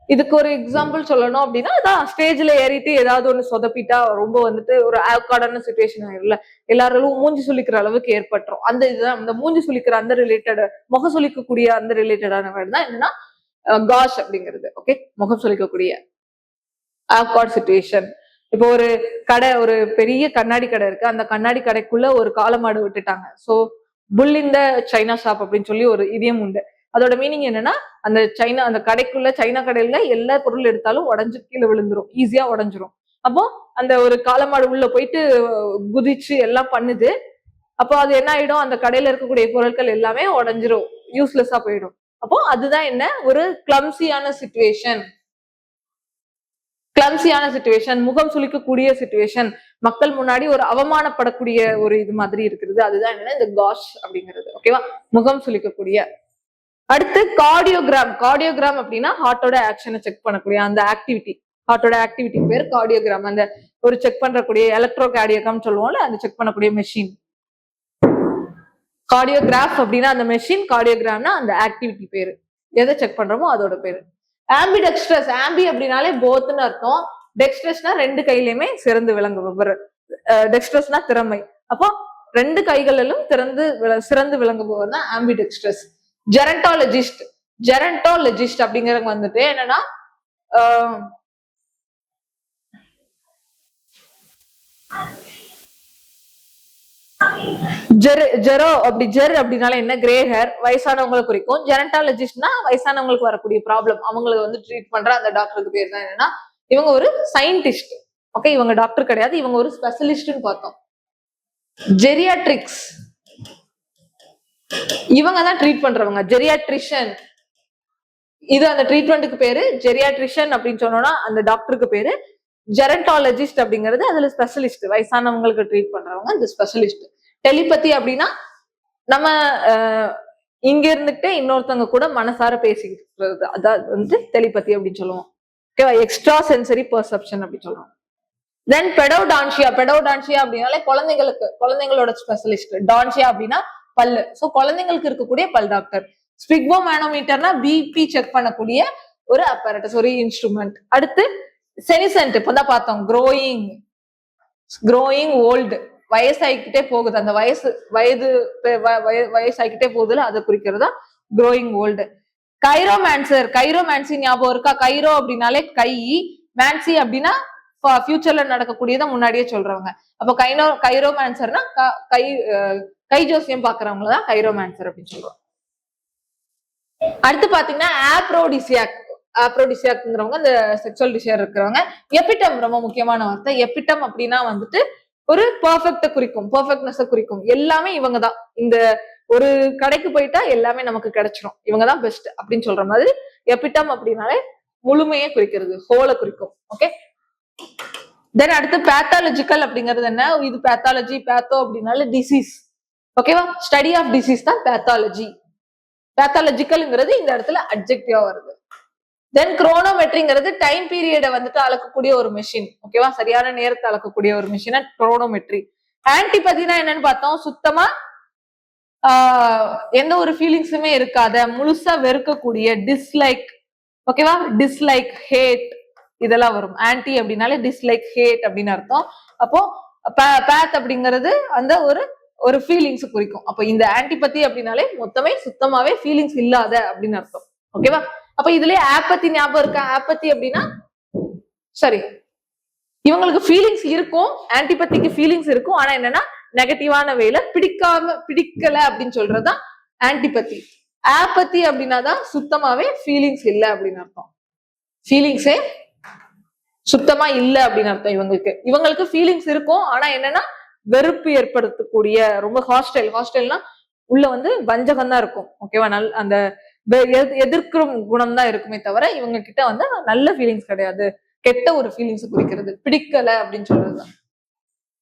இதுக்கு ஒரு எக்ஸாம்பிள் சொல்லணும் அப்படின்னா, அதான் ஸ்டேஜ்ல ஏறிட்டு ஏதாவது ஒண்ணு சொதப்பிட்டா ரொம்ப வந்துட்டு ஒரு ஆக்கார்டான சுச்சுவேஷன் ஆயிரும்ல, எல்லாரும் மூஞ்சி சுளிக்கிற அளவுக்கு ஏற்பட்டுரும். அந்த இதுதான் இந்த மூஞ்சி சுளிக்கிற அந்த ரிலேட்டட், முகம் சுளிக்கக்கூடிய அந்த ரிலேட்டடான வேர்டு தான் என்னன்னா காஷ் அப்படிங்கிறது. ஓகே, முகம் சுளிக்கக்கூடிய ஆக்கார்ட் சுச்சுவேஷன். இப்போ ஒரு கடை, ஒரு பெரிய கண்ணாடி கடை இருக்கு, அந்த கண்ணாடி கடைக்குள்ள ஒரு காளமாடு விட்டுட்டாங்க. சோ புல் இன் த சைனா ஷாப் அப்படின்னு சொல்லி ஒரு இடியம் உண்டு. அதோட மீனிங் என்னன்னா, அந்த கடைக்குள்ள, சைனா கடையில எல்லா பொருள் எடுத்தாலும் உடஞ்சு கீழே விழுந்துரும், ஈஸியா உடஞ்சிரும். அப்போ அந்த ஒரு காளமாடு உள்ள போயிட்டு குதிச்சு எல்லாம் பண்ணுது. அப்போ அது என்ன ஆயிடும், அந்த கடையில இருக்கக்கூடிய பொருட்கள் எல்லாமே உடஞ்சிரும், யூஸ்லெஸ்ஸா போயிடும். அப்போ அதுதான் என்ன, ஒரு கிளம்சியான சிச்சுவேஷன். முகம் சுளிக்கக்கூடிய சிச்சுவேஷன், மக்கள் முன்னாடி ஒரு அவமானப்படக்கூடிய ஒரு இது மாதிரி இருக்கிறது. அதுதான் என்னன்னா இந்த காஷ் அப்படிங்கிறது. ஓகேவா, முகம் சுளிக்கக்கூடிய. அடுத்து கார்டியோகிராம் அப்படின்னா ஹார்ட்டோட ஆக்ஷனை செக் பண்ணக்கூடிய அந்த ஆக்டிவிட்டி, ஹார்ட்டோட ஆக்டிவிட்டி பேர் கார்டியோகிராம். அந்த ஒரு செக் பண்றக்கூடிய எலக்ட்ரோ கார்டியோகிராம் சொல்லுவோம்ல, அந்த செக் பண்ணக்கூடிய மெஷின். கார்டியோகிராஃப் அப்படின்னா அந்த மெஷின், கார்டியோகிராம்னா அந்த ஆக்டிவிட்டி பேரு, எதை செக் பண்றோமோ அதோட பேரு. ஆம்பிடெக்ஸ்ட்ரஸ், ஆம்பி அப்படின்னாலே போத்னு அர்த்தம். டெக்ஸ்ட்ரஸ்னா ரெண்டு கையிலுமே சிறந்து விளங்குபவர். டெக்ஸ்ட்ரஸ்னா திறமை. அப்போ ரெண்டு கைகளிலும் சிறந்து விளங்குபவர் தான் ஆம்பிடெக்ஸ்ட்ரஸ். ஜெரண்டாலஜிஸ்ட் அப்படிங்கிறவங்க வந்துட்டு என்னன்னா, ஜெர் அப்படின்னால என்ன, கிரே ஹேர், வயசானவங்களை குறிக்கும். ஜெரண்டாலஜிஸ்ட்னா வயசானவங்களுக்கு வரக்கூடிய ப்ராப்ளம், அவங்களுக்கு வந்து ட்ரீட் பண்ற அந்த டாக்டருக்கு பேர் தான் என்னன்னா, இவங்க ஒரு சயின்டிஸ்ட். ஓகே, இவங்க டாக்டர் கிடையாது, இவங்க ஒரு ஸ்பெஷலிஸ்ட்னு பார்த்தோம். ஜெரியாட்ரிக்ஸ், இவங்க தான் ட்ரீட் பண்றவங்க, ஜெரியாட்ரிஷியன். இது அந்த ட்ரீட்மெண்ட்டுக்கு பேரு ஜெரியாட்ரிஷியன் அப்படின்னு சொன்னோம்னா அந்த டாக்டருக்கு பேரு. ஜெரண்டாலஜிஸ்ட் அப்படிங்கிறது அதுல ஸ்பெஷலிஸ்ட், வயசானவங்களுக்கு ட்ரீட் பண்றவங்க அந்த ஸ்பெஷலிஸ்ட். டெலிபதி அப்படின்னா நம்ம இங்க இருந்துகிட்டே இன்னொருத்தவங்க கூட மனசார பேசிக்கிட்டு, அதாவது வந்து டெலிபதி அப்படின்னு சொல்லுவோம். ஓகேவா, எக்ஸ்ட்ரா சென்சரி பெர்செப்ஷன் அப்படின்னு சொல்லுவோம். தென் பெடோடான்சியா அப்படின்னாலே குழந்தைங்களோட ஸ்பெஷலிஸ்ட். டான்சியா அப்படின்னா பல்லு. சோ குழந்தைங்களுக்கு இருக்கக்கூடிய பல் டாக்டர். ஸ்பிக்மோமேனோமீட்டர்னா பிபி செக் பண்ணக்கூடிய ஒரு அப்பரேட்டஸ், ஒரு இன்ஸ்ட்ருமெண்ட். அடுத்து செனிசென்ட், இப்பதான் பார்த்தோம், க்ரோயிங் ஓல்டு, வயசாகிக்கிட்டே போகுது, அந்த வயசாகிக்கிட்டே போகுதுல, அதை குறிக்கிறதா க்ரோயிங் ஓல்டு. கைரோமான்சி ஞாபகம் இருக்கா? கைரோ அப்படின்னாலே கை, மேன்சி அப்படின்னா ஃபியூச்சர்ல நடக்கக்கூடியதை முன்னாடியே சொல்றவங்க. அப்போ கைரோமான்சர்னா கை ஜோசியம் பாக்குறவங்களதான் கைரோமான்சர் அப்படின்னு சொல்லுவாங்க. அடுத்து பாத்தீங்கன்னா ஆப்ரோடிசியாக்ங்கிறவங்க இந்த செக்சுவல் டிசைர் இருக்கிறவங்க. எபிட்டம் ரொம்ப முக்கியமான வார்த்தை. எபிட்டம் அப்படின்னா வந்துட்டு ஒரு பெர்ஃபெக்ட குறிக்கும், பெர்ஃபெக்ட்னஸ் குறிக்கும். எல்லாமே இவங்க தான். இந்த ஒரு கடைக்கு போயிட்டா எல்லாமே நமக்கு கிடைச்சிடும், இவங்கதான் பெஸ்ட் அப்படின்னு சொல்ற மாதிரி எபிட்டம் அப்படின்னாலே முழுமையை குறிக்கிறது, ஹோலை குறிக்கும். ஓகே, தென் அடுத்து பேத்தாலஜிக்கல் அப்படிங்கிறது என்ன? இது பேத்தாலஜி, பேத்தோ அப்படின்னாலே டிசீஸ். ஓகேவா, ஸ்டடி ஆஃப் டிசீஸ் தான் பேத்தாலஜி. பேத்தாலஜிக்கல்ங்கிறது இந்த இடத்துல அட்ஜெக்டிவா வருது. தென் குரோனோமெட்ரிங்கிறது டைம் பீரியடை வந்துட்டு அளக்கக்கூடிய ஒரு மெஷின். ஓகேவா, சரியான நேரத்தை அளக்கக்கூடிய ஒரு மெஷினா குரோனோமெட்ரி. ஆன்டிபதினா என்னன்னு பார்த்தோம், சுத்தமா எந்த ஒரு ஃபீலிங்ஸுமே இருக்காத, முழுசா வெறுக்கக்கூடிய, டிஸ்லைக். ஓகேவா, டிஸ்லைக், ஹேட் இதெல்லாம் வரும். ஆன்டி அப்படின்னாலே டிஸ்லைக், ஹேட் அப்படின்னு அர்த்தம். அப்போ பேத் அப்படிங்கிறது அந்த ஒரு ஃபீலிங்ஸ் குறிக்கும். அப்போ இந்த ஆன்டிபதி அப்படின்னாலே மொத்தமே சுத்தமாவே ஃபீலிங்ஸ் இல்லாத அப்படின்னு அர்த்தம். ஓகேவா, அப்ப இதுலயே ஆப்பத்தி ஞாபகம் இருக்கா? ஆப்பத்தி அப்படின்னா சரி, இவங்களுக்கு ஃபீலிங்ஸ் இருக்கும், ஆன்டிபத்திக்கு ஃபீலிங்ஸ் இருக்கும், ஆனா என்னன்னா நெகட்டிவான வேல, பிடிக்கல அப்படின்னு சொல்றதுதான் ஆன்டிபத்தி. ஆப்பத்தி அப்படின்னாதான் சுத்தமாவே ஃபீலிங்ஸ் இல்லை அப்படின்னு அர்த்தம். ஃபீலிங்ஸே சுத்தமா இல்ல அப்படின்னு அர்த்தம். இவங்களுக்கு ஃபீலிங்ஸ் இருக்கும், ஆனா என்னன்னா வெறுப்பு ஏற்படுத்தக்கூடிய, ரொம்ப ஹாஸ்டைல்னா உள்ள வஞ்சகம் தான் இருக்கும். ஓகேவா, அந்த எதிர்க்கும் குணம் தான் இருக்குமே தவிர இவங்க கிட்ட நல்ல ஃபீலிங்ஸ் கிடையாது, கெட்ட ஒரு ஃபீலிங்ஸ் குறிக்கிறது, பிடிக்கல அப்படின்னு சொல்றதுதான்.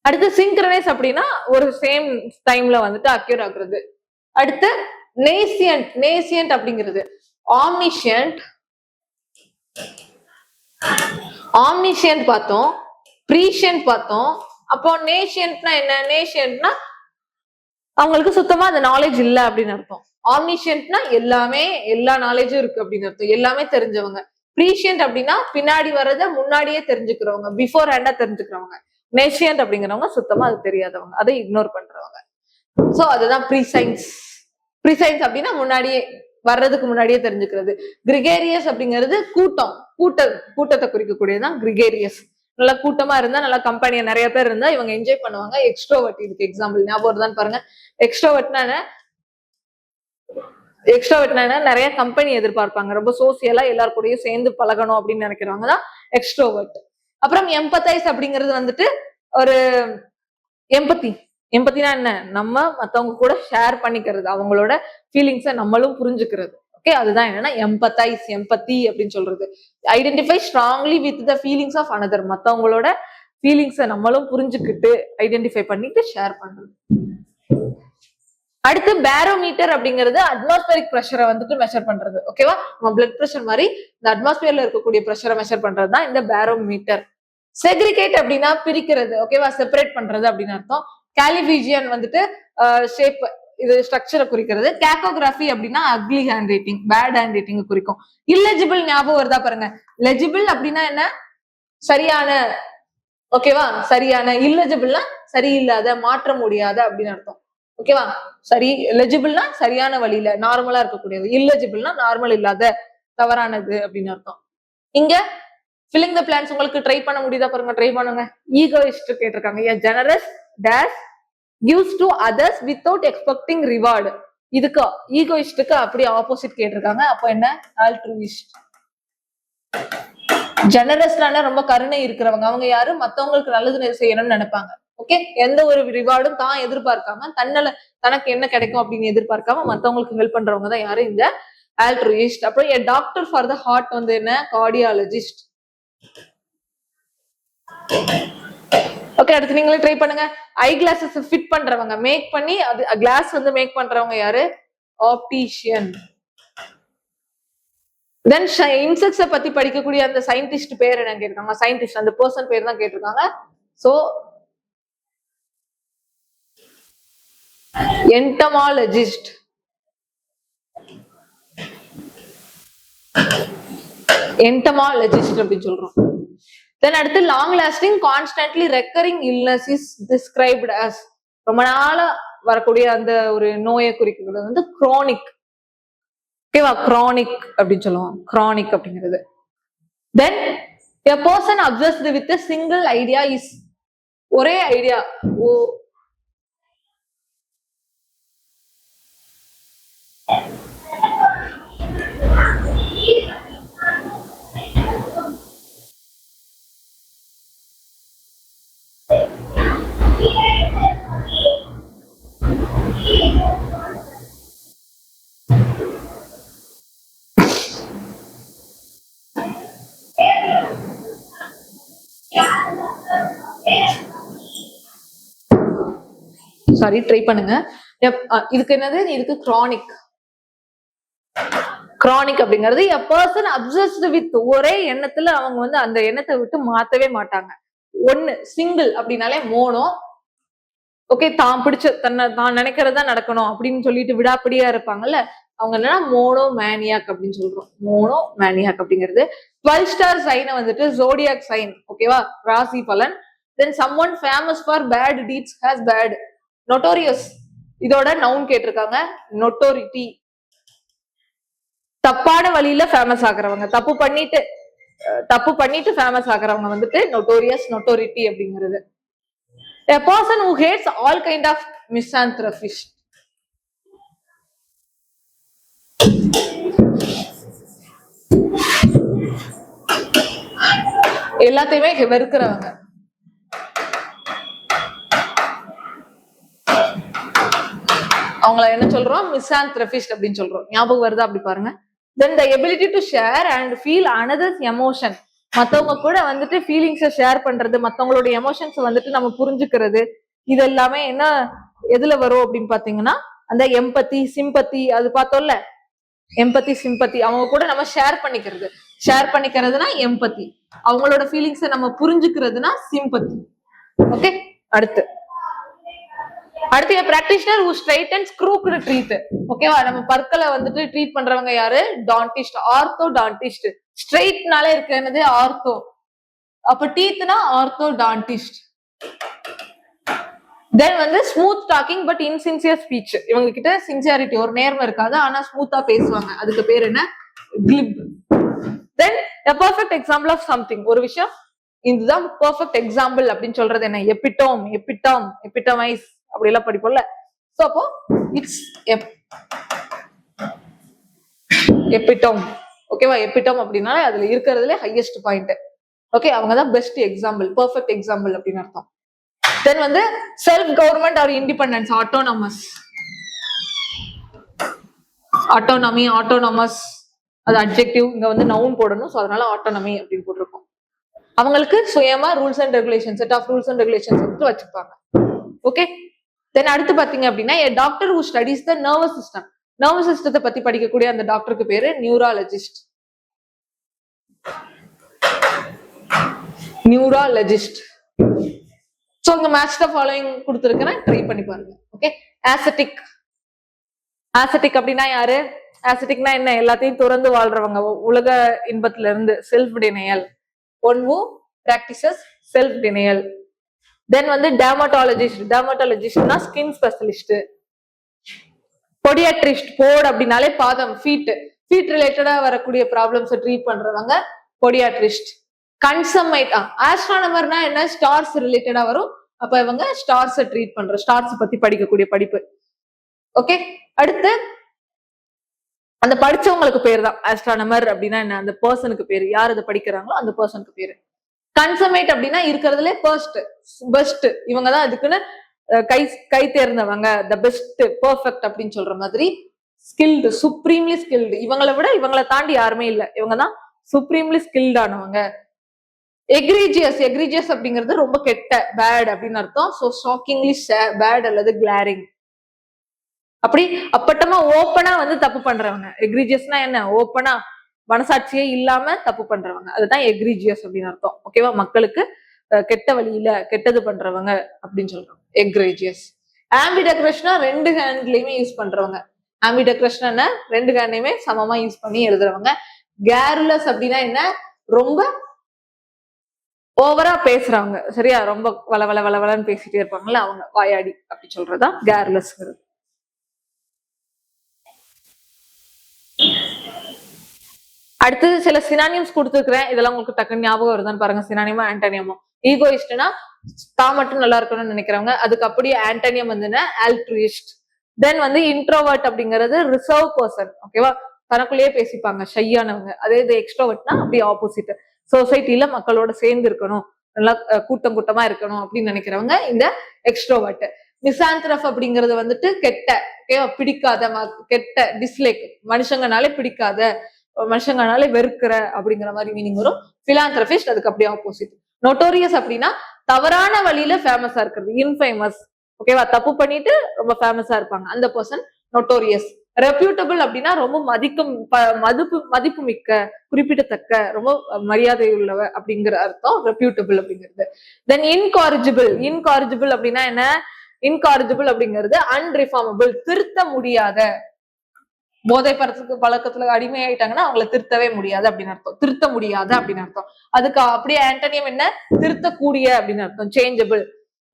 அடுத்து சிங்க்ரனைஸ் அப்படின்னா ஒரு சேம் டைம்ல அக்யூர் ஆகுறது. அடுத்து நேசியன்ட் அப்படிங்கிறது ஆம்னிஷியன்ட் பார்த்தோம், ப்ரீஷியன்ட் பார்த்தோம். அப்போ நேஷியன்ட்னா என்ன? நேஷியன்ட்னா அவங்களுக்கு சுத்தமா அந்த நாலேஜ் இல்ல அப்படின்னு அர்த்தம். ஆம்னிஷியன்ட்னா எல்லா நாலேஜும் இருக்கு அப்படின்னு அர்த்தம், எல்லாமே தெரிஞ்சவங்க. ப்ரீஷியன்ட் அப்படின்னா பின்னாடி வர்றத முன்னாடியே தெரிஞ்சுக்கிறவங்க, பிஃபோர் ஹேண்டா தெரிஞ்சுக்கிறவங்க. நேஷியன்ட் அப்படிங்கிறவங்க சுத்தமா அது தெரியாதவங்க, அதை இக்னோர் பண்றவங்க. சோ அதுதான் ப்ரீசைன்ஸ் அப்படின்னா வர்றதுக்கு முன்னாடியே தெரிஞ்சுக்கிறது. கிரிகேரியஸ் அப்படிங்கிறது கூட்டத்தை குறிக்கக்கூடியதுதான் கிரிகேரியஸ். நல்லா கூட்டமா இருந்தா, நல்லா கம்பெனியா நிறைய பேர் இருந்தா இவங்க என்ஜாய் பண்ணுவாங்க. எக்ஸ்ட்ரோவர்ட் இதுக்கு எக்ஸாம்பிள் ஞாபகம் தான் பாருங்க. எக்ஸ்ட்ரோவர்ட்னா நிறைய கம்பெனி எதிர்பார்ப்பாங்க, ரொம்ப சோசியலா எல்லாரு கூடயும் சேர்ந்து பழகணும் அப்படின்னு நினைக்கிறவங்க தான் எக்ஸ்ட்ரோவர்ட். அப்புறம் எம்பத்தைஸ் அப்படிங்கிறது ஒரு எம்பத்தினா என்ன? நம்ம மத்தவங்க கூட ஷேர் பண்ணிக்கிறது, அவங்களோட ஃபீலிங்ஸை நம்மளும் புரிஞ்சுக்கிறது. ஓகே, அதுதான் என்னன்னா எம்பத்தி அப்படின்னு சொல்றது. Identify strongly with the feelings of another, மத்தவங்களோட ஃபீலிங்ஸை நம்மளும் புரிஞ்சுக்கிட்டு ஐடென்டிஃபை பண்ணிட்டு ஷேர் பண்றது. அடுத்து பேரோமீட்டர் அப்படிங்கிறது அட்மாஸ்பியரிக் ப்ரெஷரை மெஷர் பண்றது. ஓகேவா, நம்ம பிளட் ப்ரெஷர் மாதிரி இந்த அட்மாஸ்பியர்ல இருக்கக்கூடிய ப்ரெஷரை மெஷர் பண்றது தான் இந்த பேரோமீட்டர். செக்ரிகேட் அப்படின்னா பிரிக்கிறது. ஓகேவா, செப்பரேட் பண்றது அப்படின்னு அர்த்தம். கேலிபிஜியன் ஷேப், இது ஸ்ட்ரக்சரை குறிக்கிறது. கேக்கோகிராஃபி அப்படின்னா ugly handwriting, bad handwriting குறிக்கும். இல்லெஜிபிள் ஞாபகம் வருதா பாருங்க. லெஜிபிள் அப்படின்னா என்ன? சரியான. ஓகேவா, சரியான. இல்லெஜிபிள்னா சரியில்லாத, மாற்ற முடியாத அப்படின்னு அர்த்தம். ஓகேவா, சரி, லெஜிபிள்னா சரியான வழியில நார்மலா இருக்கக்கூடியது, இல்லெஜிபிள்னா நார்மல் இல்லாத, தவறானது அப்படின்னு அர்த்தம். இங்க ஃபில்லிங் த பிளான்ஸ் உங்களுக்கு ட்ரை பண்ண முடியுதா பாருங்க, ட்ரை பண்ணுங்க. ஈகோயிஸ்ட் கேட்டிருக்காங்க. A generous dash gives to others without expecting reward. இதுக்கு ஈகோயிஸ்டுக்கு அப்படி ஆப்போசிட் கேட்டிருக்காங்க. அப்போ என்ன? ஆல்ட்ருயிஸ்ட். ஜெனரஸ்னா ரொம்ப கருணை இருக்கிறவங்க. அவங்க யாரு? மத்தவங்களுக்கு நல்லது செய்யணும்னு நினைப்பாங்க. ஓகே, எந்த ஒரு ரிவார்டும் தான் எதிர்பார்க்காம, தனக்கு என்ன கிடைக்கும் அப்படின்னு எதிர்பார்க்காம மத்தவங்களுக்கு ஹெல்ப் பண்றவங்க தான் யாரு? இந்த ஆல்ட்ருயிஸ்ட். அப்புறம் a doctor for the heart என்ன? கார்டியாலஜிஸ்ட். ஓகே, அடுத்து நீங்களே ட்ரை பண்ணுங்க. ஐ கிளாஸஸ் ஃபிட் பண்றவங்க, மேக் பண்ணி அது கிளாஸ் மேக் பண்றவங்க யாரு? ஆப்டிஷியன். தென் இன்செக்ட்ஸ பத்தி படிக்கக்கூடிய அந்த சயின்டிஸ்ட் பேர் என்ன கேட்டிருக்காங்க? சயின்டிஸ்ட், அந்த பர்சன் பேர் தான் கேட்டிருக்காங்க. So entomologist. என்டமாலஜிஸ்ட் அப்படின்னு சொல்றோம். தென் அடுத்து long lasting constantly recurring illness is described as, ரொம்ப நாளா வரக்கூடிய அந்த ஒரு நோயை குறிக்கிறது வந்து குரோனிக். ஓகேவா, குரோனிக் அப்படின்னு சொல்லுவோம், குரோனிக் அப்படிங்கிறது. தென் a person obsessed with a single idea is, ஒரே ஐடியா, சாரி ட்ரை பண்ணுங்க. இதுக்கு என்னது, இதுக்கு கிரானிக். கிரானிக் அப்படிங்கிறது a person obsessed with, ஒரே எண்ணத்துல அவங்க வந்து அந்த எண்ணத்தை விட்டு மாத்தவே மாட்டாங்க. ஒண்ணு சிங்கிள் அப்படின்னாலே மோனோ, ஓகே, தான் பிடிச்ச தான் நினைக்கிறதா நடக்கணும் அப்படின்னு சொல்லிட்டு விடாப்பிடியா இருப்பாங்கல்ல, அவங்க என்னன்னா மோனோ மேனியாக் அப்படின்னு சொல்றோம். மோனோ மேனியாக் அப்படிங்கிறது 12 ஸ்டார் சைனை வந்துட்டு ஜோடியாக் சைன். ஓகேவா, ராசி பலன். தென் someone famous for bad deeds has bad, notorious, இதோட நவுன் கேட்டிருக்காங்க. நொட்டோரிட்டி, தப்பான வழியில ஃபேமஸ் ஆகுறவங்க, தப்பு பண்ணிட்டு ஃபேமஸ் ஆகுறவங்க வந்துட்டு நொட்டோரியஸ், நொட்டோரிட்டி அப்படிங்கிறது. a person who hates all kind of misanthropist, எல்லாத்தையுமே வெறுக்கிறவங்க. அவங்கள என்ன சொல்றோம், மிசாந்த்ரபிஸ்ட் அப்படின்னு சொல்றோம். ஞாபகம் வருதா அப்படி பாருங்க. then the ability to share and feel another's emotion, மத்தவங்க கூட வந்துட்டு ஃபீலிங்ஸை ஷேர் பண்றது, மத்தவங்களோட எமோஷன்ஸ் வந்துட்டு நம்ம புரிஞ்சுக்கிறது, இது எல்லாமே என்ன எதுல வரும் அப்படின்னு பாத்தீங்கன்னா அந்த எம்பத்தி, சிம்பத்தி, அது பார்த்தோம்ல, எம்பத்தி சிம்பத்தி, அவங்க கூட நம்ம ஷேர் பண்ணிக்கிறதுனா எம்பத்தி, அவங்களோட ஃபீலிங்ஸை நம்ம புரிஞ்சுக்கிறதுனா சிம்பத்தி. ஓகே, அடுத்து practitioner who straightens crooked teeth. ஓகேவா, நம்ம பற்களை வந்துட்டு ட்ரீட் பண்றவங்க யாரு, டான்டிஸ்ட், ஆர்த்தோ டான்டிஸ்ட். ஸ்ட்ரெயிட்னால இருக்கு என்னது, ஆர்த்தோ. அப்ப டீத்னா ஆர்த்தோ டான்டிஸ்ட். தென் வந்து ஸ்மூத் டாக்கிங் பட் இன்சின்சியர் ஸ்பீச், இவங்க கிட்ட சின்சியாரிட்டி, ஒரு நேர்மை இருக்காது, ஆனா ஸ்மூத்தா பேசுவாங்க, அதுக்கு பேர் என்ன, clip. Then a perfect example of something, ஒரு விஷயம் இதுதான் பெர்ஃபெக்ட் எக்ஸாம்பிள் அப்படின்னு சொல்றது என்ன, எபிட்டோம், எபிட்டமைஸ் அப்படி எல்லாம் படிப்போம்ல. சோ அப்போ இட்ஸ் எபிட்டோம். ஓகேவா, எபிட்டோம் அப்படின்னா அதுல இருக்கிறதுல ஹையஸ்ட் பாயிண்ட். ஓகே, அவங்க தான் பெஸ்ட் எக்ஸாம்பிள், பெர்ஃபெக்ட் எக்ஸாம்பிள் அப்படின்னு அர்த்தம். தென் வந்து self government or independence, autonomous, autonomy, autonomous அது அட்ஜெக்டிவ், இங்க வந்து நவுன் போடணும், சோ அதனால ஆட்டோனமி அப்படின்னு போட்டிருக்கோம். அவங்களுக்கு சுயமா rules and regulation, set of rules and regulations வந்து வச்சிருப்பாங்க. ஓகே, தென் அடுத்து பாத்தீங்க அப்படின்னா doctor who studies the nervous system, nervous சிஸ்டத்தை பத்தி படிக்கக்கூடிய அந்த டாக்டருக்கு பேரு நியூராலஜிஸ்ட். நியூராலஜிஸ்ட். சோ இங்க மேட்ச் த ஃபாலோயிங் கொடுத்துருக்கேன், ட்ரை பண்ணி பாருங்க. ஓகே, ஆசெட்டிக். ஆசெட்டிக் அப்படின்னா யாரு, ஆசெட்டிக்னா என்ன, எல்லாத்தையும் துறந்து வாழ்றவங்க, உலக இன்பத்துல இருந்து, self denial, one who practises self denial. Then வந்து டெர்மட்டாலஜிஸ்ட், டெர்மட்டாலஜிஸ்ட்னா ஸ்கின் ஸ்பெஷலிஸ்ட். பொடியாட்ரிஸ்ட், போட் அப்படின்னாலே பாதம், ஃபீட் ரிலேட்டடா வரக்கூடிய ப்ராப்ளம்ஸ் ட்ரீட் பண்றவங்க பொடியாட்ரிஸ்ட். கன்சமைட், ஆஸ்ட்ரானமர்னா என்ன, ஸ்டார்ஸ் ரிலேட்டடா வரும், அப்ப இவங்க ஸ்டார்ஸ் ட்ரீட் பண்ற, ஸ்டார்ஸ் பத்தி படிக்கக்கூடிய படிப்பு. ஓகே, அடுத்து அந்த படிச்சவங்களுக்கு பேர் தான் ஆஸ்ட்ரானமர் அப்படின்னா என்ன, அந்த பர்சனுக்கு பேரு, யார் அதை படிக்கிறாங்களோ அந்த பர்சனுக்கு பேரு. கன்சமேட் அப்படின்னா இருக்கிறதுல பெஸ்ட், இவங்கதான் அதுக்குன்னு கை தேர்ந்தவங்க, த பெஸ்ட், பெர்ஃபெக்ட் அப்படின்னு சொல்ற மாதிரி. ஸ்கில்டு, சுப்ரீம்லி ஸ்கில்டு, இவங்களை விட இவங்களை தாண்டி யாருமே இல்லை, இவங்கதான் சுப்ரீம்லி ஸ்கில்டானவங்க. எக்ரிஜியஸ் அப்படிங்கிறது ரொம்ப கெட்ட, பேட் அப்படின்னு அர்த்தம். ஸோ ஷாக்கிங்லி பேட் அல்லது கிளாரிங், அப்படி அப்பட்டமா ஓப்பனா வந்து தப்பு பண்றவங்க. எக்ரிஜியஸ்னா என்ன, ஓப்பனா மனசாட்சியே இல்லாம தப்பு பண்றவங்க, அதுதான் எக்ரிஜியஸ் அப்படின்னு அர்த்தம். ஓகேவா, மக்களுக்கு கெட்ட வழியில கெட்டது பண்றவங்க அப்படின்னு சொல்றோம் எக்ரிஜியஸ். ஆம்பிடெக்ரேஷனா ரெண்டு ஹேண்ட்லயுமே யூஸ் பண்றவங்க. ஆம்பிடெக்ரேஷன் ரெண்டு ஹேண்டையுமே சமமா யூஸ் பண்ணி எழுதுறவங்க. கேர்லெஸ் அப்படின்னா என்ன, ரொம்ப ஓவரா பேசுறாங்க, சரியா, ரொம்ப வள வள வளன்னு பேசிட்டே இருப்பாங்கல்ல, அவங்க வாயாடி அப்படி சொல்றதா கேர்லெஸ். அடுத்து சில சினானியம்ஸ் கொடுத்துருக்கிறேன், இதெல்லாம் உங்களுக்கு டக்குன்னு ஞாபகம் வருதான்னு பாருங்க. சினானியமா ஆன்டோனியமா. ஈகோயிஸ்ட்னா தான் மட்டும் நல்லா இருக்கணும்னு நினைக்கிறவங்க, அதுக்கு அப்படியே ஆன்டோனியம் வந்து ஆல்ட்ருயிஸ்ட். தென் வந்து இன்ட்ரோவர்ட் அப்படிங்கிறது ரிசர்வ் பர்சன், ஓகேவா, தனக்குள்ளேயே பேசிப்பாங்க, ஷையானவங்க. அதே இது எக்ஸ்ட்ரோவர்ட்னா அப்படியே ஆப்போசிட், சொசைட்டில மக்களோட சேர்ந்து இருக்கணும், நல்லா கூட்டம் கூட்டமா இருக்கணும் அப்படின்னு நினைக்கிறவங்க இந்த எக்ஸ்ட்ரோவர்ட். மிசாந்திரப் அப்படிங்கிறது வந்துட்டு கெட்ட, ஓகேவா, பிடிக்காத, கெட்ட, டிஸ்லைக், மனுஷங்கனாலே பிடிக்காத, மனுஷங்கனாலே வெறுக்கிற அப்படிங்கிற மாதிரி மீனிங் வரும். பிலாந்திரபிஸ்ட் அதுக்கு அப்படியே ஆப்போசிட். நோட்டோரியஸ் அப்படின்னா தவறான வழியில ஃபேமஸா இருக்கிறது, இன்ஃபேமஸ், ஓகேவா, தப்பு பண்ணிட்டு ரொம்ப ஃபேமஸா இருப்பாங்க, அந்த பர்சன் நோட்டோரியஸ். ரெப்யூட்டபிள் அப்படின்னா ரொம்ப மதிப்பு மிக்க, குறிப்பிடத்தக்க, ரொம்ப மரியாதை உள்ளவ அப்படிங்கிற அர்த்தம் ரெப்யூட்டபிள் அப்படிங்கிறது. தென் இன்காரிஜிபிள் அப்படின்னா என்ன, இன்காரிஜிபிள் அப்படிங்கிறது அன்ரிஃபார்மபிள், திருத்த முடியாத, போதை பழக்கத்துல அடிமையாயிட்டாங்கன்னா அவங்கள திருத்தவே முடியாது அப்படின்னு அர்த்தம், திருத்த முடியாத அப்படின்னு அர்த்தம். அதுக்கு அப்படியே ஆன்டோனியம் என்ன, திருத்தக்கூடிய அப்படின்னு அர்த்தம், சேஞ்சபிள்.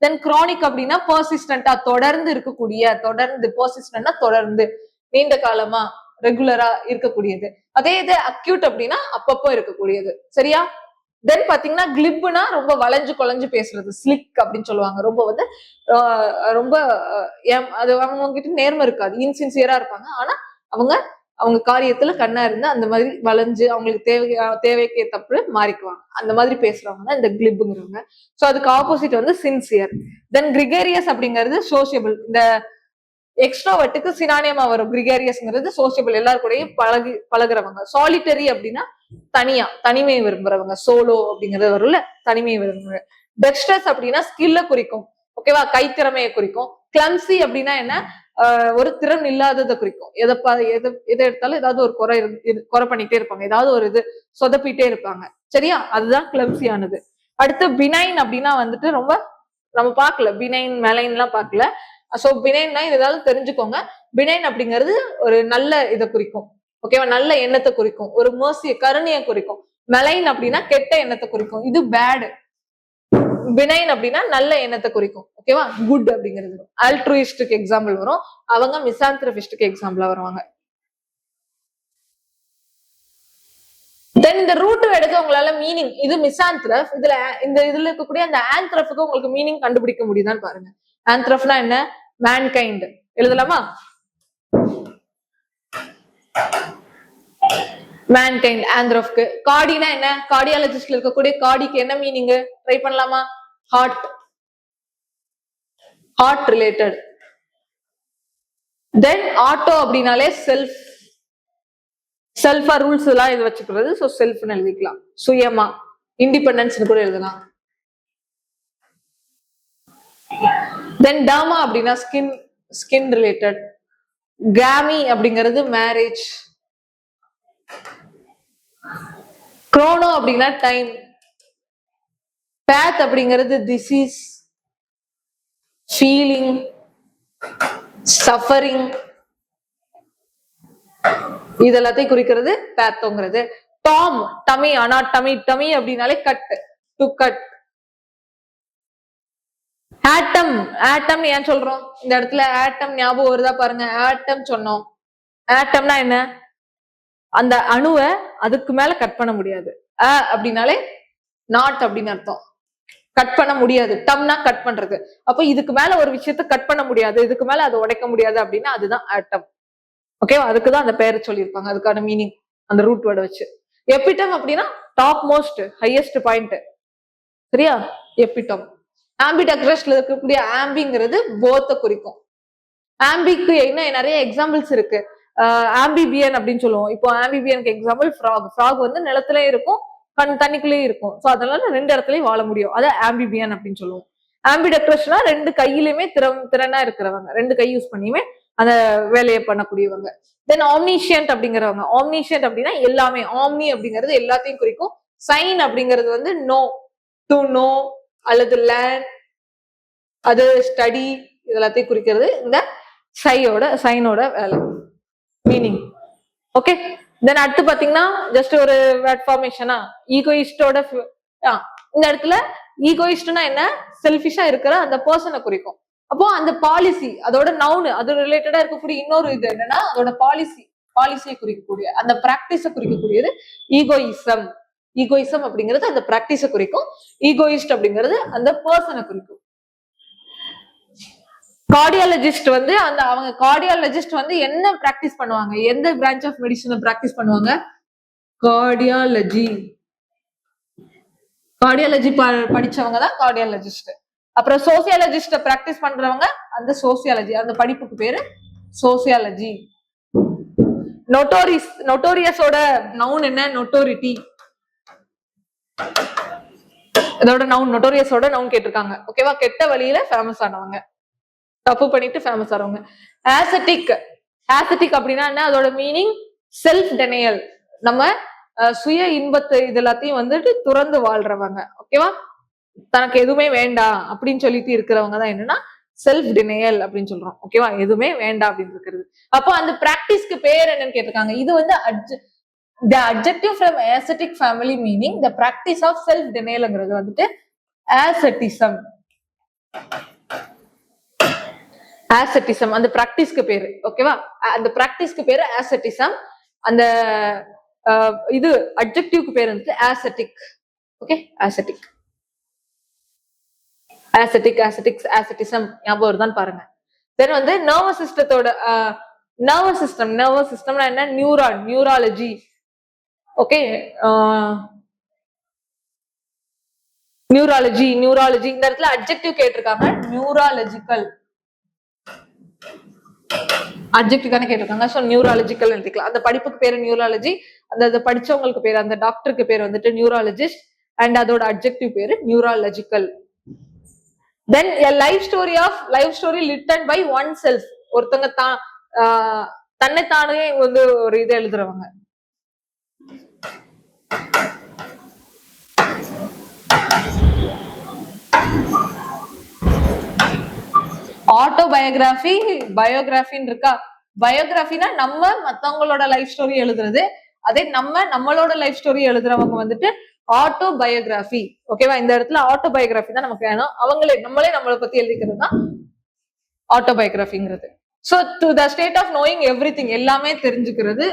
தென் கிரானிக் அப்படின்னா பர்சிஸ்டன்டா, தொடர்ந்து இருக்கக்கூடிய, தொடர்ந்து, பர்சிஸ்டன்ட்னா தொடர்ந்து, நீண்ட காலமா, ரெகுலரா இருக்கக்கூடியது. அதே இது அக்யூட் அப்படின்னா அப்பப்போ இருக்கக்கூடியது, சரியா. தென் பாத்தீங்கன்னா கிளிப்னா ரொம்ப வளைஞ்சு குலைஞ்சு பேசுறது, ஸ்லிக் அப்படின்னு சொல்லுவாங்க. ரொம்ப வந்து ரொம்ப அது அவங்க கிட்ட நேர்மை இருக்காது, இன்சின்சியரா இருப்பாங்க, ஆனா அவங்க காரியத்துல கண்ணா இருந்து அந்த மாதிரி வளைஞ்சு அவங்களுக்கு தேவைக்கு தப்பு மாறிக்குவாங்க, அந்த மாதிரி பேசுறவங்க தான் இந்த கிளிப்புங்கிறவங்க. சோ அதுக்கு ஆப்போசிட் வந்து சின்சியர். தென் கிரிகேரியஸ் அப்படிங்கிறது சோசியபிள். இந்த எக்ஸ்ட்ரோவர்ட்டுக்கு சினானியமா வரும் கிரிகேரியஸ்ங்கிறது சோசியபிள், எல்லாரு கூடயும் பழகுறவங்க. சாலிட்டரி அப்படின்னா தனிமை விரும்புறவங்க, சோலோ அப்படிங்கிறது வரும்ல, தனிமை விரும்புறவங்க. டெக்ஸ்டர்ஸ் அப்படின்னா ஸ்கில்ல குறிக்கும், ஓகேவா, கைத்திறமையை குறிக்கும். கிளம்சி அப்படின்னா என்ன, ஒரு திறன் இல்லாததை குறிக்கும். எதை எடுத்தாலும் ஏதாவது ஒரு குறை பண்ணிட்டே இருப்பாங்க, ஏதாவது ஒரு இது சொதப்பிட்டே இருப்பாங்க, சரியா, அதுதான் கிளம்சியானது. அடுத்து பினைன் அப்படின்னா வந்துட்டு ரொம்ப நம்ம பார்க்கல, பினைன் மெலைன் எல்லாம் பார்க்கல. சோ பினைன்னா ஏதாவது தெரிஞ்சுக்கோங்க. பினைன் அப்படிங்கிறது ஒரு நல்ல இதை குறிக்கும், ஓகேவா, நல்ல எண்ணத்தை குறிக்கும், ஒரு மர்சிய, கருணையை குறிக்கும். மெலைன் அப்படின்னா கெட்ட எண்ணத்தை குறிக்கும், இது பேடு. பினைன் அப்படின்னா நல்ல எண்ணத்தை குறிக்கும், ஓகேவா, குட் அப்படிங்கிறது. ஆல்ட்ருயிஸ்டுக்கு எக்ஸாம்பிள் வரும், அவங்க மிசாந்திரபிஸ்டுக்கு எக்ஸாம்பிளா வருவாங்க. தென் இந்த ரூட் எடுக்க உங்களால மீனிங், இது மிசாந்திரப், இதுல இருக்கக்கூடிய அந்த ஆந்த்ரஃபுக்கு உங்களுக்கு மீனிங் கண்டுபிடிக்க முடியுதான்னு பாருங்க. ஆந்த்ரஃப்னா என்ன, மேன்கைண்ட் எழுதலாமா, மேன்கைண்ட் ஆந்த்ரஃப்க்கு. கார்டினா என்ன, கார்டியாலஜிஸ்ட்ல இருக்கக்கூடிய கார்டிக்கு என்ன மீனிங் ட்ரை பண்ணலாமா, ஹார்ட் ரிலேட்டட். தென் ஆட்டோ அப்படின்னாலே செல்ஃபா ரூல்ஸ் எல்லாம் இது வச்சுக்கிறது, சோ செல்ஃப்னு எழுதிக்கலாம். சுயமா, இண்டிபெண்டன்ஸ் கூட எழுதலாம். தென் டர்மா அப்படின்னா ஸ்கின் ரிலேட்டட். கேமி அப்படிங்கிறது மேரேஜ். குரோனோ அப்படின்னா டைம். பேத் அப்படிங்கிறது டிசீஸ், ஃபீலிங், சஃபரிங், இதெல்லாத்தையும் குறிக்கிறது பேத்தோங்கிறது. டாம், டமி, அனாட்டமி, டமி அப்படின்னாலே கட், டு கட். ஆட்டம், ஆட்டம் ஏன் சொல்றோம் இந்த இடத்துல, ஆட்டம் ஞாபகம் வருதா பாருங்க, ஆட்டம் சொன்னோம். ஆட்டம்னா என்ன, அந்த அணுவை அதுக்கு மேல கட் பண்ண முடியாது. அப்படின்னாலே நாட் அப்படின்னு அர்த்தம், கட் பண்ண முடியாது. டம்னா கட் பண்றது, அப்ப இதுக்கு மேல ஒரு விஷயத்த கட் பண்ண முடியாது, இதுக்கு மேல அதை உடைக்க முடியாது அப்படின்னா அதுதான் ஆட்டம், ஓகேவா. அதுக்குதான் அந்த பேரை சொல்லியிருப்பாங்க, அதுக்கான மீனிங் அந்த ரூட் வேர்டை வச்சு. எபிடம் அப்படின்னா டாப் மோஸ்ட், ஹையஸ்ட் பாயிண்ட், சரியா, எபிடம். ஆம்பிடெக்ரஸ்ட்ல இருக்கக்கூடிய ஆம்பிங்கிறது போத்தை குறிக்கும். ஆம்பிக்கு என்ன நிறைய எக்ஸாம்பிள்ஸ் இருக்கு. ஆம்பிபியன் அப்படின்னு சொல்லுவோம். இப்போ ஆம்பிபியனுக்கு எக்ஸாம்பிள் ஃப்ராக் வந்து நிலத்திலயும் இருக்கும், தண்ணிக்குள்ளேயும் இருக்கும். ஸோ அதனால ரெண்டு இடத்துலயும் வாழ முடியும், அதை ஆம்பிபியன் அப்படின்னு சொல்லுவோம். ஆம்பிடெக்ரஸ்னா ரெண்டு கையிலுமே திறனா இருக்கிறவங்க, ரெண்டு கை யூஸ் பண்ணியுமே அந்த வேலையை பண்ணக்கூடியவங்க. தென் ஆம்னிஷியன்ட் அப்படிங்கிறவங்க. ஆம்னிஷியன்ட் அப்படின்னா எல்லாமே, ஆம்னி அப்படிங்கிறது எல்லாத்தையும் குறிக்கும். சைன் அப்படிங்கிறது வந்து நோ, டு நோ அல்லது லேர்ன், அது ஸ்டடி, இதெல்லாத்தையும் குறிக்கிறது இந்த சைனோட வேலை, மீனிங், ஓகே. தென் அடுத்து பாத்தீங்கன்னா ஜஸ்ட் ஒரு வேர்ட் ஃபார்மேஷனா ஈகோயிஸ்டோட இந்த இடத்துல ஈகோயிஸ்ட்னா என்ன, செல்ஃபிஷா இருக்கிற அந்த பர்சனை குறிக்கும். அப்போ அந்த பாலிசி அதோட நவுன் அது ரிலேட்டடா இருக்கக்கூடிய இன்னொரு இது என்னன்னா அதோட பாலிசியை குறிக்கக்கூடிய அந்த பிராக்டிஸை குறிக்கக்கூடியது ஈகோயிசம். ஈகோயிசம் அப்படிங்கிறது அந்த பிராக்டிஸை குறிக்கும், ஈகோயிஸ்ட் அப்படிங்கிறது அந்த பர்சனை குறிக்கும். கார்டியாலஜிஸ்ட் வந்து அவங்க கார்டியாலஜிஸ்ட் வந்து என்ன பிராக்டிஸ் பண்ணுவாங்க, எந்த பிரான்ச் ஆஃப் மெடிசனை பிராக்டிஸ் பண்ணுவாங்க, கார்டியாலஜி. கார்டியாலஜி படிச்சவங்க தான் கார்டியாலஜிஸ்ட். அப்புறம் சோசியாலஜிஸ்ட பிராக்டிஸ் பண்றவங்க அந்த சோசியாலஜி, அந்த படிப்புக்கு பேரு சோசியாலஜி. நோட்டோரியஸோட நவுன் என்ன, நோட்டோரிட்டி. இதோட நவுன் நோட்டோரியஸோட நவுன் கேட்டிருக்காங்க. ஓகேவா, கெட்ட வழியில ஃபேமஸ் ஆனவங்க, தப்பு பண்ணிட்டு ஃபேமஸ் ஆனவங்க. ஆசெட்டிக். ஆசெட்டிக் அப்படின்னா என்ன, அதோட மீனிங் செல்ஃப் டெனையல். நம்ம சுய இன்பத்தை இது எல்லாத்தையும் வந்துட்டு துறந்து வாழ்றவங்க. ஓகேவா, தனக்கு எதுவுமே வேண்டாம் அப்படின்னு சொல்லிட்டு இருக்கிறவங்க தான் என்னன்னா செல்ஃப் டினையல் அப்படின்னு சொல்றோம். ஓகேவா, எதுவுமே வேண்டாம் அப்படின்னு இருக்கிறது. அப்போ அந்த பிராக்டிஸ்க்கு பேர் என்னன்னு கேட்டிருக்காங்க. இது வந்து the adjective from ascetic family meaning the practice of self denialங்கிறது வந்துட்டு asceticism. asceticism அந்த பிராக்டிஸ்க்கு பேரு. ஓகேவா, அந்த பிராக்டிஸ்க்கு பேரு asceticism. அந்த இது அட்ஜெக்டிவ்க்கு பேர் வந்துட்டு ascetic. Okay, ascetic. ascetic, ascetics, asceticism ஞாபகம் வருதான்னு பாருங்க. தென் வந்து நர்வஸ் சிஸ்டத்தோட நர்வஸ் சிஸ்டம்னா என்ன, நியூரான், நியூராலஜி. Okay, neurology. இந்த இடத்துல அட்ஜெக்டிவ் கேட்டிருக்காங்க, நியூராலஜிக்கல் அட்ஜெக்டிவ் தானே கேட்டிருக்காங்க. சோ நியூராலஜிக்கல் எழுதிக்கலாம். அந்த படிப்புக்கு பேரு நியூராலஜி, அந்த படிச்சவங்களுக்கு பேரு, அந்த டாக்டருக்கு பேர் வந்துட்டு நியூராலஜிஸ்ட், அண்ட் அதோட அட்ஜெக்டிவ் பேரு neurological. Then a life story written by oneself. ஒருத்தங்க தன்னைத்தானே வந்து ஒரு இது எழுதுறவங்க. ஆட்டோபயோகிராஃபி, பயோகிராஃபின்னு இருக்கா. பயோகிராஃபினா நம்ம மத்தவங்களோட லைஃப் ஸ்டோரி எழுதுறது. அதே நம்மளோட லைஃப் ஸ்டோரி எழுதுறவங்க வந்துட்டு ஆட்டோபயோகிராஃபி. ஓகேவா, இந்த இடத்துல ஆட்டோபயோகிராஃபி தான் நமக்கு வேணும். நம்மளே நம்மளை பத்தி எழுதிக்கிறது தான் ஆட்டோபயோகிராஃபிங்கிறது. So to the state of knowing everything, எல்லாமே தெரிஞ்சுக்கிறது.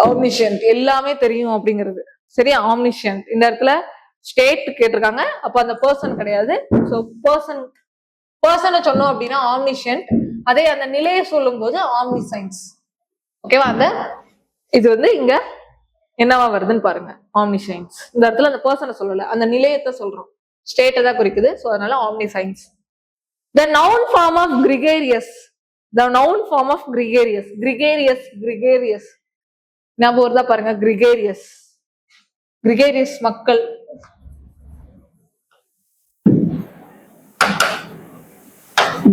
ஆம்னிஷியன்ட் எல்லாமே தெரியும் அப்படிங்கிறது. சரியா, ஆம்னிஷியன்ட். இந்த இடத்துல ஸ்டேட் கேட்டிருக்காங்க, அப்ப அந்த பர்சன் கிடையாது. சோ பர்சனை சொன்னோம் அப்படின்னா ஆம்னிஷியன்ட். அதே அந்த நிலையை சொல்லும் போது ஆம்னிசைன்ஸ். ஓகேவா, அந்த இது வந்து இங்க என்னவா வருதுன்னு பாருங்க, ஆம்னிசைன்ஸ். இந்த இடத்துல அந்த பர்சனை சொல்லல, அந்த நிலையத்தை சொல்றோம், ஸ்டேட்டை தான் குறிக்குது. சோ அதனால ஆம்னிசைன்ஸ். The noun form of gregarious. The noun form of gregarious. Gregarious ஞாபகம் வருதா பாருங்க, gregarious மக்கள்.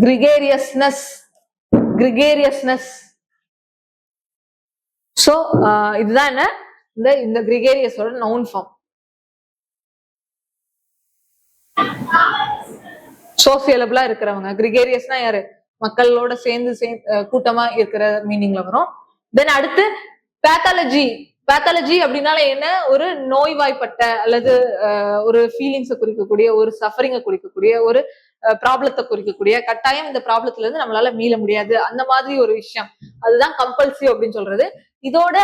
gregariousness. சோ இதுதான் என்ன, இந்த கிரிகேரியஸோட நவுன் ஃபார்ம். சோசியலபிளா இருக்கிறவங்க. கிரிகேரியஸ்னா யாரு, மக்களோட சேர்ந்து கூட்டமா இருக்கிற மீனிங்ல வரும். தென் அடுத்து பேத்தாலஜி. பேத்தாலஜி அப்படின்னால என்ன, ஒரு நோய்வாய்ப்பட்ட அல்லது ஒரு ஃபீலிங்ஸை குறிக்கக்கூடிய, ஒரு சஃபரிங்கை குறிக்கக்கூடிய, ஒரு ப்ராப்ளத்தை குறிக்கக்கூடிய, கட்டாயம் இந்த ப்ராப்ளத்துல இருந்து நம்மளால மீள முடியாது அந்த மாதிரி ஒரு விஷயம், அதுதான் கம்பல்சிவ் அப்படின்னு சொல்றது. இதோட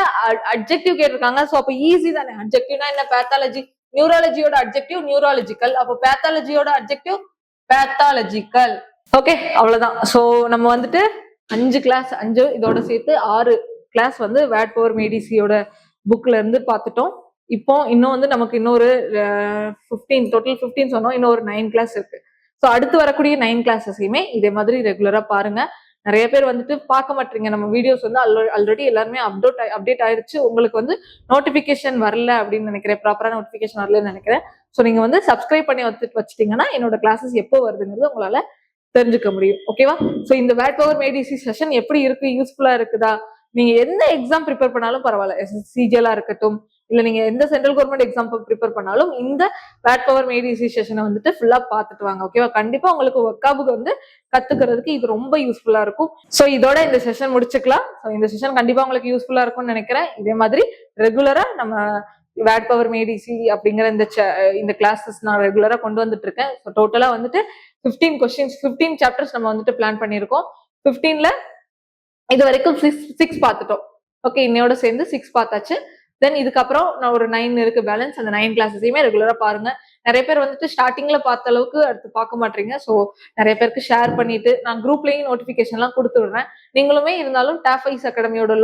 அட்ஜெக்டிவ் கேட்டிருக்காங்க. சோ அப்ப ஈஸி தானே, அட்ஜெக்டிவ்னா என்ன, பேத்தாலஜி. நியூராலஜியோட அட்ஜெக்டிவ் நியூராலஜிக்கல், அப்போ பேத்தாலஜியோட அட்ஜெக்டிவ் பேத்தாலஜிக்கல். ஓகே, அவ்வளவுதான். சோ நம்ம வந்துட்டு 5 கிளாஸ், 5 இதோட சேர்த்து 6 கிளாஸ் வந்து வேட் பவர் மேடிசியோட புக்ல இருந்து பார்த்துட்டோம். இப்போ இன்னும் வந்து நமக்கு இன்னொரு 15 டோட்டல் 15 சொன்னோம், இன்னொரு 9 கிளாஸ் இருக்கு. ஸோ அடுத்து வரக்கூடிய 9 கிளாஸஸையுமே இதே மாதிரி ரெகுலரா பாருங்க. நிறைய பேர் வந்துட்டு பார்க்க மாட்டீங்க நம்ம வீடியோஸ் வந்து, ஆல்ரெடி எல்லாருமே அப்டேட் ஆயிருச்சு. உங்களுக்கு வந்து நோட்டிபிகேஷன் வரல அப்படின்னு நினைக்கிறேன், ப்ராப்பரா நோட்டிபிகேஷன் வரலன்னு நினைக்கிறேன். ஸோ நீங்க வந்து சப்ஸ்கிரைப் பண்ணி வச்சுட்டீங்கன்னா என்னோட கிளாஸஸ் எப்போ வருதுங்கிறது உங்களால தெரிஞ்சுக்க முடியும். ஓகேவா, ஸோ இந்த வேட் பவர் மேடிசி செஷன் எப்படி இருக்கு, யூஸ்ஃபுல்லா இருக்குதா, நீங்க எந்த எக்ஸாம் ப்ரிப்பேர் பண்ணாலும் பரவாயில்ல, சிஜிஎலா இருக்கட்டும், இல்ல நீங்க எந்த சென்ட்ரல் கவர்மெண்ட் எக்ஸாம் ப்ரிப்பேர் பண்ணாலும் இந்த வேட் பவர் மேட் ஈஸி செஷனை வந்துட்டு ஃபுல்லா பாத்துட்டு வாங்க. ஓகேவா? கண்டிப்பா உங்களுக்கு ஒர்க்காபுக்கு வந்து கத்துக்கிறதுக்கு இது ரொம்ப யூஸ்ஃபுல்லா இருக்கும். சோ இதோட இந்த செஷன் முடிச்சுக்கலாம். ஸோ இந்த செஷன் கண்டிப்பா உங்களுக்கு யூஸ்ஃபுல்லா இருக்கும்னு நினைக்கிறேன். இதே மாதிரி ரெகுலரா நம்ம வேட் பவர் மேட் ஈஸி அப்படிங்கிற இந்த கிளாஸஸ் நான் ரெகுலரா கொண்டு வந்துட்டு இருக்கேன். ஸோ டோட்டலா வந்துட்டு 15 கொஸ்டின்ஸ் 15 சாப்டர்ஸ் நம்ம வந்துட்டு பிளான் பண்ணியிருக்கோம். 15ல இது வரைக்கும் 6 பார்த்துட்டோம். ஓகே, இன்னையோட சேர்ந்து 6 பார்த்தாச்சு. தென் இதுக்கப்புறம் நான் ஒரு 9 இருக்கு பேலன்ஸ். அந்த 9 கிளாஸஸையுமே ரெகுலரா பாருங்க. நிறைய பேர் வந்துட்டு ஸ்டார்டிங்ல பார்த்த அளவுக்கு அடுத்து பார்க்க மாட்டீங்க. ஸோ நிறைய பேருக்கு ஷேர் பண்ணிட்டு நான் குரூப்லயும் நோட்டிபிகேஷன் எல்லாம் கொடுத்து விடுறேன். நீங்களுமே இருந்தாலும் டாஃபைஸ் அகாடமியோட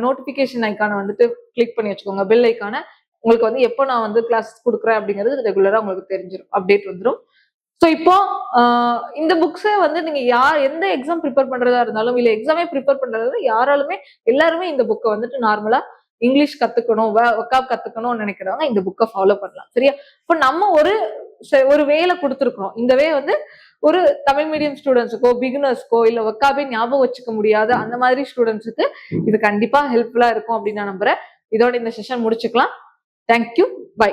நோட்டிபிகேஷன் ஐக்கான வந்துட்டு கிளிக் பண்ணி வச்சுக்கோங்க, பெல் ஐக்கான. உங்களுக்கு வந்து எப்போ நான் வந்து கிளாஸ் கொடுக்குறேன் அப்படிங்கிறது ரெகுலரா உங்களுக்கு தெரிஞ்சிடும், அப்டேட் வந்துடும். ஸோ இப்போ இந்த புக்ஸை வந்து நீங்க எந்த எக்ஸாம் ப்ரிப்பேர் பண்றதா இருந்தாலும் இல்ல எக்ஸாமே ப்ரிப்பேர் பண்றதா யாராலுமே எல்லாருமே இந்த புக்கை வந்துட்டு நார்மலா இங்கிலீஷ் கத்துக்கணும், ஒக்காப் கத்துக்கணும்னு நினைக்கிறவங்க இந்த புக்கை ஃபாலோ பண்ணலாம். சரியா? இப்போ நம்ம ஒரு வேலை கொடுத்துருக்கோம். இந்த வே வந்து ஒரு தமிழ் மீடியம் ஸ்டூடெண்ட்ஸுக்கோ பிகினர்ஸ்க்கோ இல்ல ஒக்காபே ஞாபகம் வச்சுக்க முடியாத அந்த மாதிரி ஸ்டூடெண்ட்ஸுக்கு இது கண்டிப்பா ஹெல்ப்ஃபுல்லா இருக்கும் அப்படின்னு நான் நம்புறேன். இதோட இந்த செஷன் முடிச்சுக்கலாம். Thank you, by.